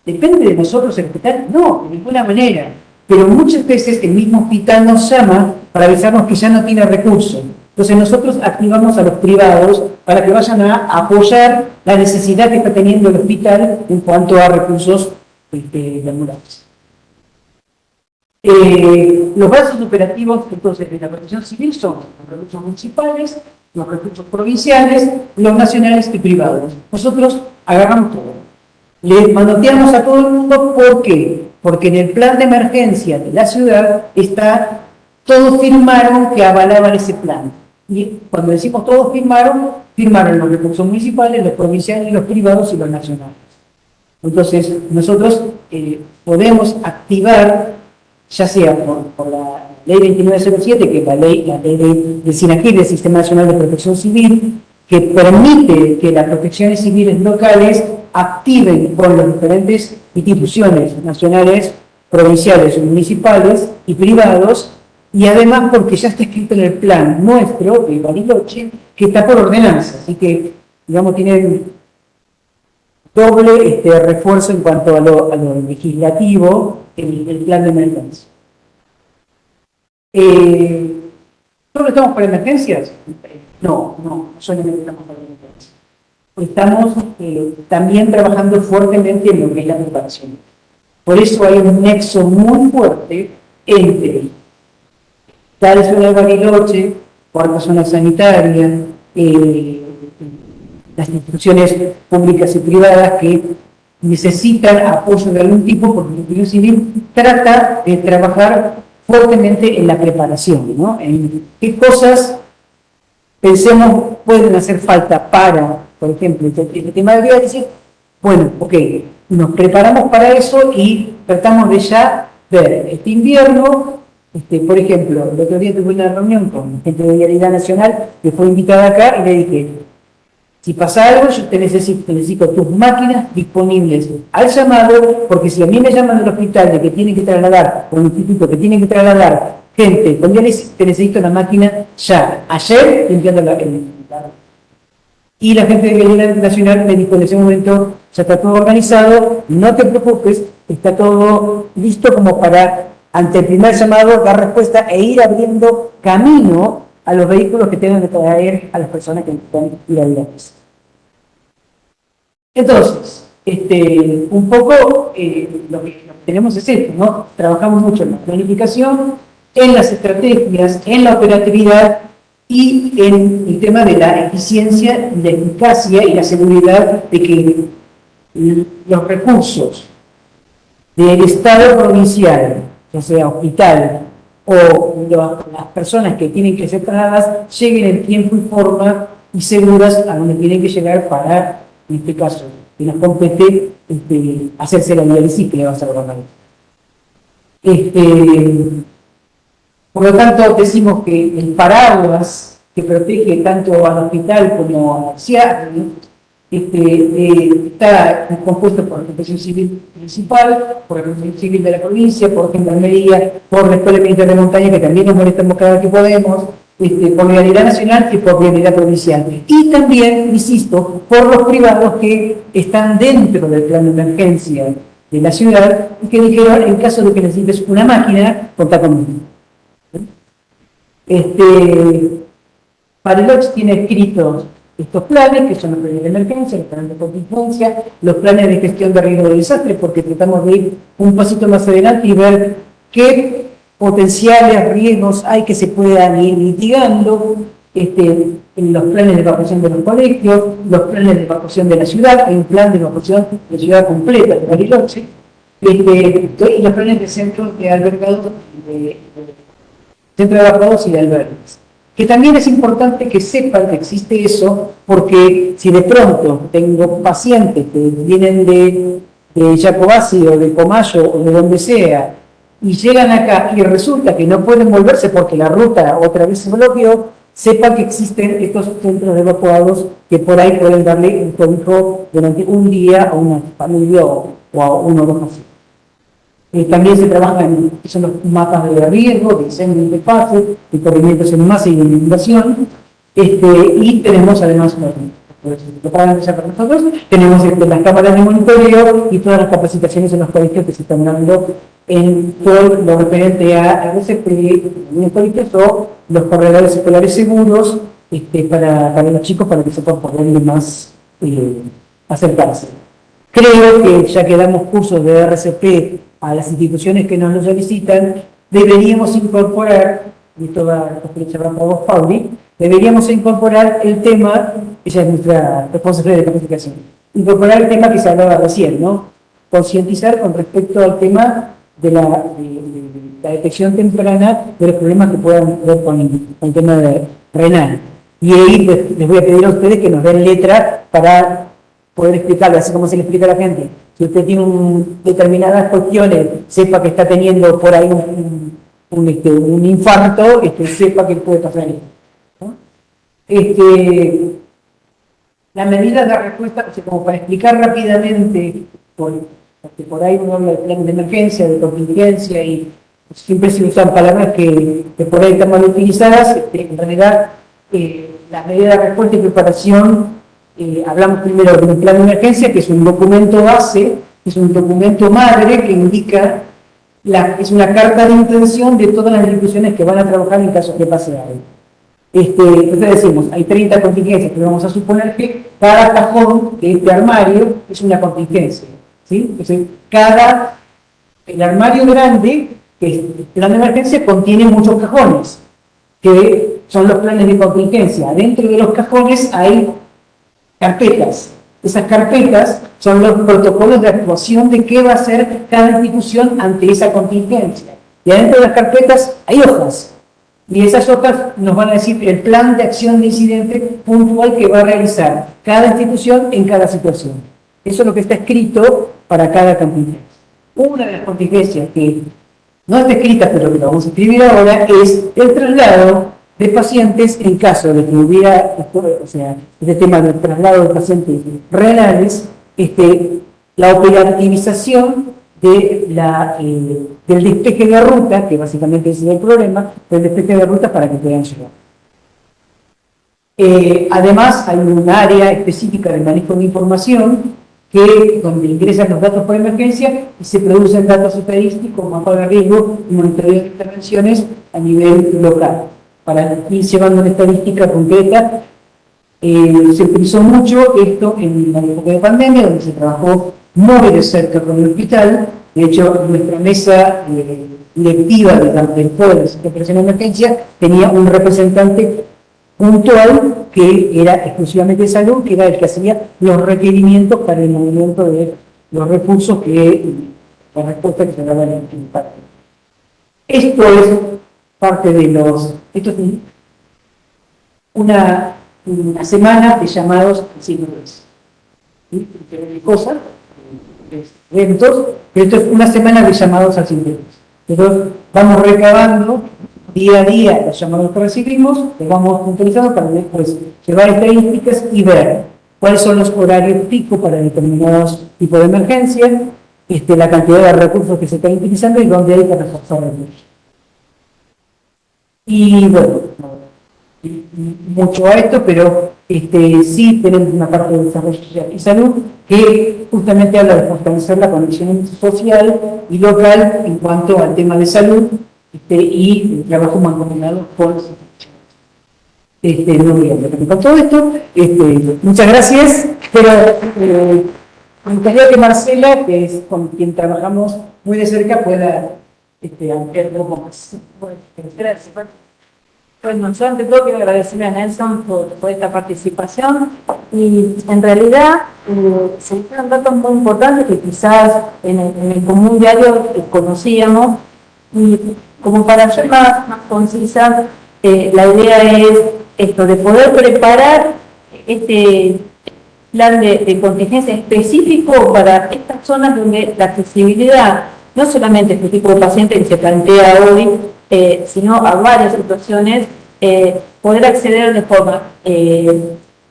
¿Depende de nosotros el hospital? No, de ninguna manera. Pero muchas veces el mismo hospital nos llama para avisarnos que ya no tiene recursos. Entonces nosotros activamos a los privados para que vayan a apoyar la necesidad que está teniendo el hospital en cuanto a recursos de ambulancia. Los brazos operativos entonces de la Protección Civil son los recursos municipales, los recursos provinciales, los nacionales y privados. Nosotros agarramos todo. Le manoteamos a todo el mundo. ¿Por qué? Porque en el plan de emergencia de la ciudad todos firmaron que avalaban ese plan. Y cuando decimos todos firmaron los recursos municipales, los provinciales, los privados y los nacionales. Entonces, nosotros podemos activar, ya sea por la ley 2907, que es la ley de SINAGIR, del Sistema Nacional de Protección Civil, que permite que las protecciones civiles locales activen con las diferentes instituciones nacionales, provinciales, municipales y privados, y además porque ya está escrito en el plan nuestro de Bariloche, que está por ordenanza, así que, digamos, tiene doble refuerzo en cuanto a lo legislativo, el plan de emergencia. ¿Solo estamos para emergencias? No solamente estamos para emergencias. Estamos también trabajando fuertemente en lo que es la preparación. Por eso hay un nexo muy fuerte entre tal zona de Bariloche, cuarta zona sanitaria, las instituciones públicas y privadas que necesitan apoyo de algún tipo, porque el Instituto Civil trata de trabajar fuertemente en la preparación, ¿no? En qué cosas pensemos pueden hacer falta para, por ejemplo, el tema de diálisis. Bueno, ok, nos preparamos para eso y tratamos de ya ver este invierno. Por ejemplo, el otro día tuve una reunión con gente de Vialidad Nacional que fue invitada acá y le dije, si pasa algo, yo necesito tus máquinas disponibles al llamado, porque si a mí me llaman del hospital de que tienen que trasladar, o un instituto que tienen que trasladar gente con diálisis, te necesito la máquina ya. Ayer, limpiando la... Y la gente de Vialidad Nacional me dijo en ese momento, ya está todo organizado, no te preocupes, está todo listo como para, ante el primer llamado, dar respuesta e ir abriendo camino a los vehículos que tengan que traer a las personas que necesitan ir a diálisis. Entonces, un poco lo que tenemos es esto, ¿no? Trabajamos mucho en la planificación, en las estrategias, en la operatividad y en el tema de la eficiencia, la eficacia y la seguridad de que los recursos del Estado provincial, o sea, hospital, o las personas que tienen que ser trasladadas, lleguen en tiempo y forma y seguras a donde tienen que llegar para, en este caso, que nos compete hacerse la diálisis que le va a hacer la Por lo tanto, decimos que el paraguas que protege tanto al hospital como a la ciudad está compuesto por la Protección Civil Municipal, por la Protección Civil de la provincia, por Gendarmería, por la Escuela Militar de Montaña, que también nos molestamos cada vez que podemos, por Vialidad Nacional y por Vialidad Provincial. Y también, insisto, por los privados que están dentro del plan de emergencia de la ciudad y que dijeron, en caso de que necesites una máquina, contá conmigo. Bariloche tiene escritos estos planes, que son los planes de emergencia, los planes de contingencia, los planes de gestión de riesgo de desastre, porque tratamos de ir un pasito más adelante y ver qué potenciales riesgos hay que se puedan ir mitigando, en los planes de evacuación de los colegios, los planes de evacuación de la ciudad, hay un plan de evacuación de ciudad completa de Bariloche, y los planes de centros de albergados, centro de evacuados y de albergues. Que también es importante que sepan que existe eso, porque si de pronto tengo pacientes que vienen de Jacobasi o de Comayo o de donde sea, y llegan acá y resulta que no pueden volverse porque la ruta otra vez se bloqueó, sepan que existen estos centros de evacuados que por ahí pueden darle un cobijo durante un día a una familia o a uno o dos pacientes. También se trabaja en son los mapas de riesgo, de incendios de fase, de corrimientos en masa y de inundación, y tenemos además, para nosotros, tenemos las cámaras de monitoreo y todas las capacitaciones en los colegios que se están dando en todo lo referente a RCP, en los colegios o los corredores escolares seguros para los chicos, para que sepan por dónde más acercarse. Creo que ya que damos cursos de RCP a las instituciones que nos lo solicitan, deberíamos incorporar, y esto va a hablar con vos, Pauli, deberíamos incorporar el tema, ella es nuestra responsable de capacitación, incorporar el tema que se hablaba recién, ¿no? Concientizar con respecto al tema de la detección temprana de los problemas que puedan ver con el tema renal. Y ahí les voy a pedir a ustedes que nos den letra para poder explicarlo, así como se le explica a la gente. Si usted tiene determinadas cuestiones, sepa que está teniendo por ahí un infarto, sepa que puede pasar esto, ¿no? La medida de respuesta, o sea, como para explicar rápidamente, porque por ahí uno habla de plan de emergencia, de contingencia, y siempre se usan palabras que por ahí están mal utilizadas. En realidad, las medidas de respuesta y preparación, hablamos primero de un plan de emergencia, que es un documento base, es un documento madre que indica, es una carta de intención de todas las instituciones que van a trabajar en caso que pase algo. Entonces decimos, hay 30 contingencias, pero vamos a suponer que cada cajón de este armario es una contingencia, ¿sí? Entonces, cada el armario grande, que es el plan de emergencia, contiene muchos cajones, que son los planes de contingencia. Dentro de los cajones hay carpetas. Esas carpetas son los protocolos de actuación de qué va a hacer cada institución ante esa contingencia. Y adentro de las carpetas hay hojas. Y esas hojas nos van a decir el plan de acción de incidente puntual que va a realizar cada institución en cada situación. Eso es lo que está escrito para cada contingencia. Una de las contingencias que no está escrita, pero que lo vamos a escribir ahora, es el traslado de pacientes en caso de que hubiera, o sea, este tema del traslado de pacientes renales, la operativización de del despeje de ruta, que básicamente ese es el problema, del despeje de ruta para que puedan llegar. Además, hay un área específica de manejo de información donde ingresan los datos por emergencia y se producen datos estadísticos, mapa de riesgo y monitoreo de intervenciones a nivel local. Para ir llevando una estadística concreta, se utilizó mucho esto en la época de pandemia, donde se trabajó muy de cerca con el hospital. De hecho, nuestra mesa directiva del Poder de Operación de Emergencia tenía un representante puntual que era exclusivamente de salud, que era el que hacía los requerimientos para el movimiento de los recursos la respuesta que se daba en el parque. Esto es parte de esto es una semana de llamados síndromes. Cosas, eventos, pero esto es una semana de llamados a síndromes. Entonces, vamos recabando día a día los llamados que recibimos, los vamos puntualizando para después llevar estadísticas y ver cuáles son los horarios pico para determinados tipos de emergencia, la cantidad de recursos que se están utilizando y dónde hay que reforzar recursos. Y bueno, mucho a esto, pero sí tenemos una parte de desarrollo social y salud que justamente habla de fortalecer la conexión social y local en cuanto al tema de salud y el trabajo mancomunado con con todo esto, muchas gracias, pero me gustaría que Marcela, que es con quien trabajamos muy de cerca, pueda ampliar un poco más. Gracias. Bueno, yo ante todo quiero agradecerle a Nelson por esta participación y en realidad se hicieron datos muy importantes que quizás en el común diario conocíamos y como para ser más concisa, la idea es esto de poder preparar este plan de contingencia específico para estas zonas donde la accesibilidad, no solamente este tipo de pacientes que se plantea hoy, sino a varias situaciones, poder acceder de forma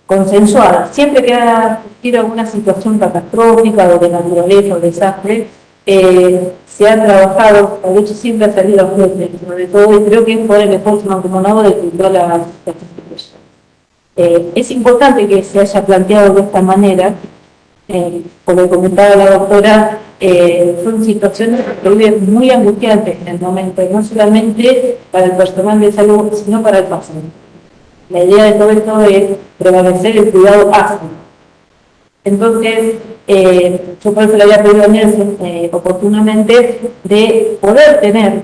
consensuada. Siempre que haya existido alguna situación catastrófica o de naturaleza o desastre, se ha trabajado, de hecho siempre ha salido a flote, sobre todo, y creo que es por el esfuerzo mancomunado de todas las instituciones. Es importante que se haya planteado de esta manera, como comentaba la doctora, son situaciones que viven muy angustiantes en el momento, no solamente para el personal de salud, sino para el paciente. La idea de todo esto es prevalecer el cuidado básico. Entonces, yo por eso le había pedido a Nelson oportunamente de poder tener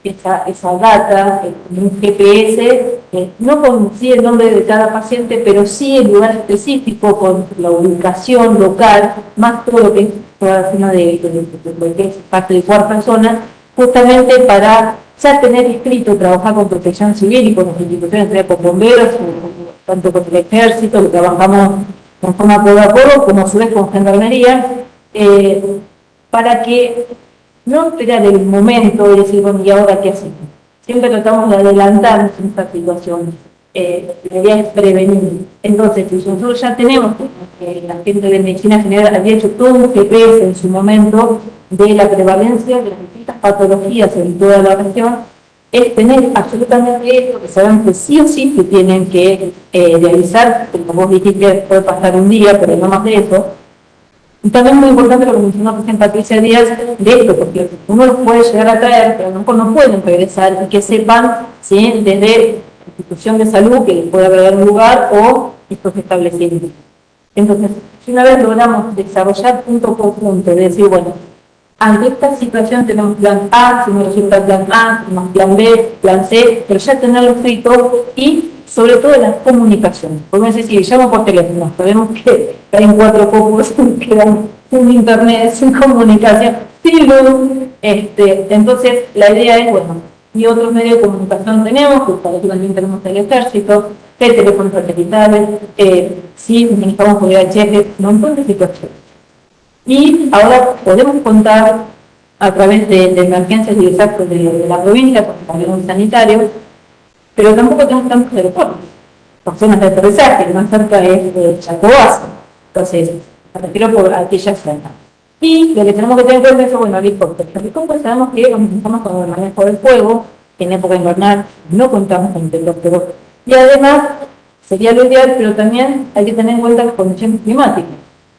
esa data, un GPS, no con sí el nombre de cada paciente, pero sí el lugar específico, con la ubicación local, más todo lo que es parte de cuarta zona, justamente para ya tener escrito, trabajar con Protección Civil y con las instituciones, con bomberos, tanto con el ejército, que trabajamos con forma codo a codo, como a su vez con gendarmería, para que no esperar el momento de decir, bueno, ¿y ahora qué hacemos? Siempre tratamos de adelantarnos en esta situación. La idea es prevenir. Entonces, si nosotros ya tenemos, la gente de Medicina General había hecho todo un GPS en su momento de la prevalencia de las distintas patologías en toda la región, es tener absolutamente esto, que saben que sí o sí que tienen que realizar, como vos dijiste, puede pasar un día, pero no más de eso. Y también es muy importante lo que mencionó recién Patricia Díaz de esto, porque uno los puede llegar a traer, pero no pueden regresar y que sepan, ¿sí?, desde la institución de salud que les puede agregar un lugar o estos establecimientos. Entonces, si una vez logramos desarrollar punto por punto, de decir, bueno, ante esta situación tenemos plan A, si no resulta plan A, tenemos plan B, plan C, pero ya tenerlo escrito y sobre todo la comunicación. Porque no sé si llamo por teléfono, sabemos que hay 4 copos que dan sin internet, sin comunicación, sin luz. Entonces la idea es, bueno, y otros medios de comunicación tenemos, que para eso también tenemos el ejército, el teléfono satelitales, sí, necesitamos por VHF, un montón de situaciones. Y ahora podemos contar a través de emergencias y desastres de la provincia, con camiones sanitarios, pero tampoco tenemos tantos aeropuertos, por zonas de aterrizaje, el más cerca es Chacobazo, entonces me refiero por aquella zona. Y lo que tenemos que tener en cuenta es, bueno, helicópteros. Helicópteros sabemos que comenzamos con el manejo del fuego, en época invernal no contamos con helicópteros. Y además, sería lo ideal, pero también hay que tener en cuenta las condiciones climáticas.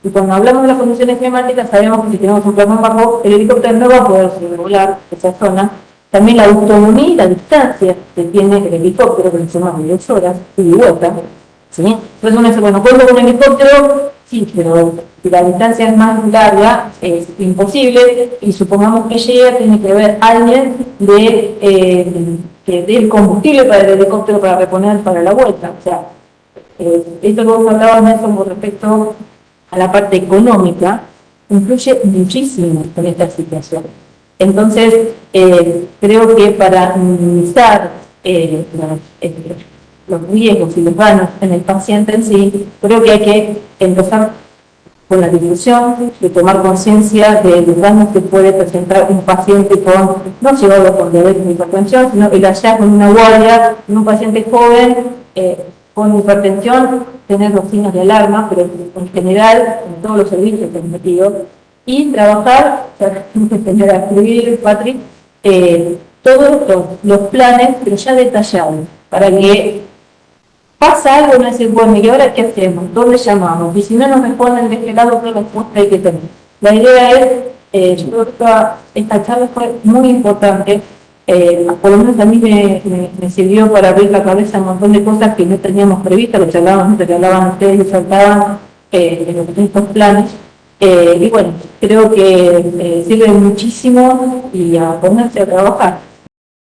Y cuando hablamos de las condiciones climáticas, sabemos que si tenemos un plano bajo, el helicóptero no va a poder sobrevolar esa zona. También la autonomía y la distancia que tiene el helicóptero, que son más de 10 horas, y vuelta. ¿Sí? Entonces uno dice, bueno, ¿cuándo con un helicóptero? Sí, pero si la distancia es más larga, es imposible, y supongamos que llega, tiene que haber alguien que dé el combustible para el helicóptero para reponer para la vuelta. O sea, esto que vos hablabas, Nelson, con respecto a la parte económica, influye muchísimo en esta situación. Entonces, creo que para minimizar los riesgos y los daños en el paciente en sí, creo que hay que empezar con la difusión, de tomar conciencia de los daños que puede presentar un paciente con, no solo con diabetes y hipertensión, sino el hallazgo en una guardia, en un paciente joven con hipertensión, tener los signos de alarma, pero en general, en todos los servicios que hemos metido, y trabajar, tener a escribir, Patrick, todos los planes, pero ya detallados, para que pasa algo, no decir, bueno, ¿y ahora qué hacemos? ¿Dónde llamamos? Y si no nos responden de este lado, ¿qué respuesta hay que tener? La idea es, yo creo que esta charla fue muy importante, por lo menos a mí me sirvió para abrir la cabeza a un montón de cosas que no teníamos previstas, lo que hablaban ustedes y saltaban en estos planes. Y bueno, creo que sirve muchísimo y a ponerse a trabajar.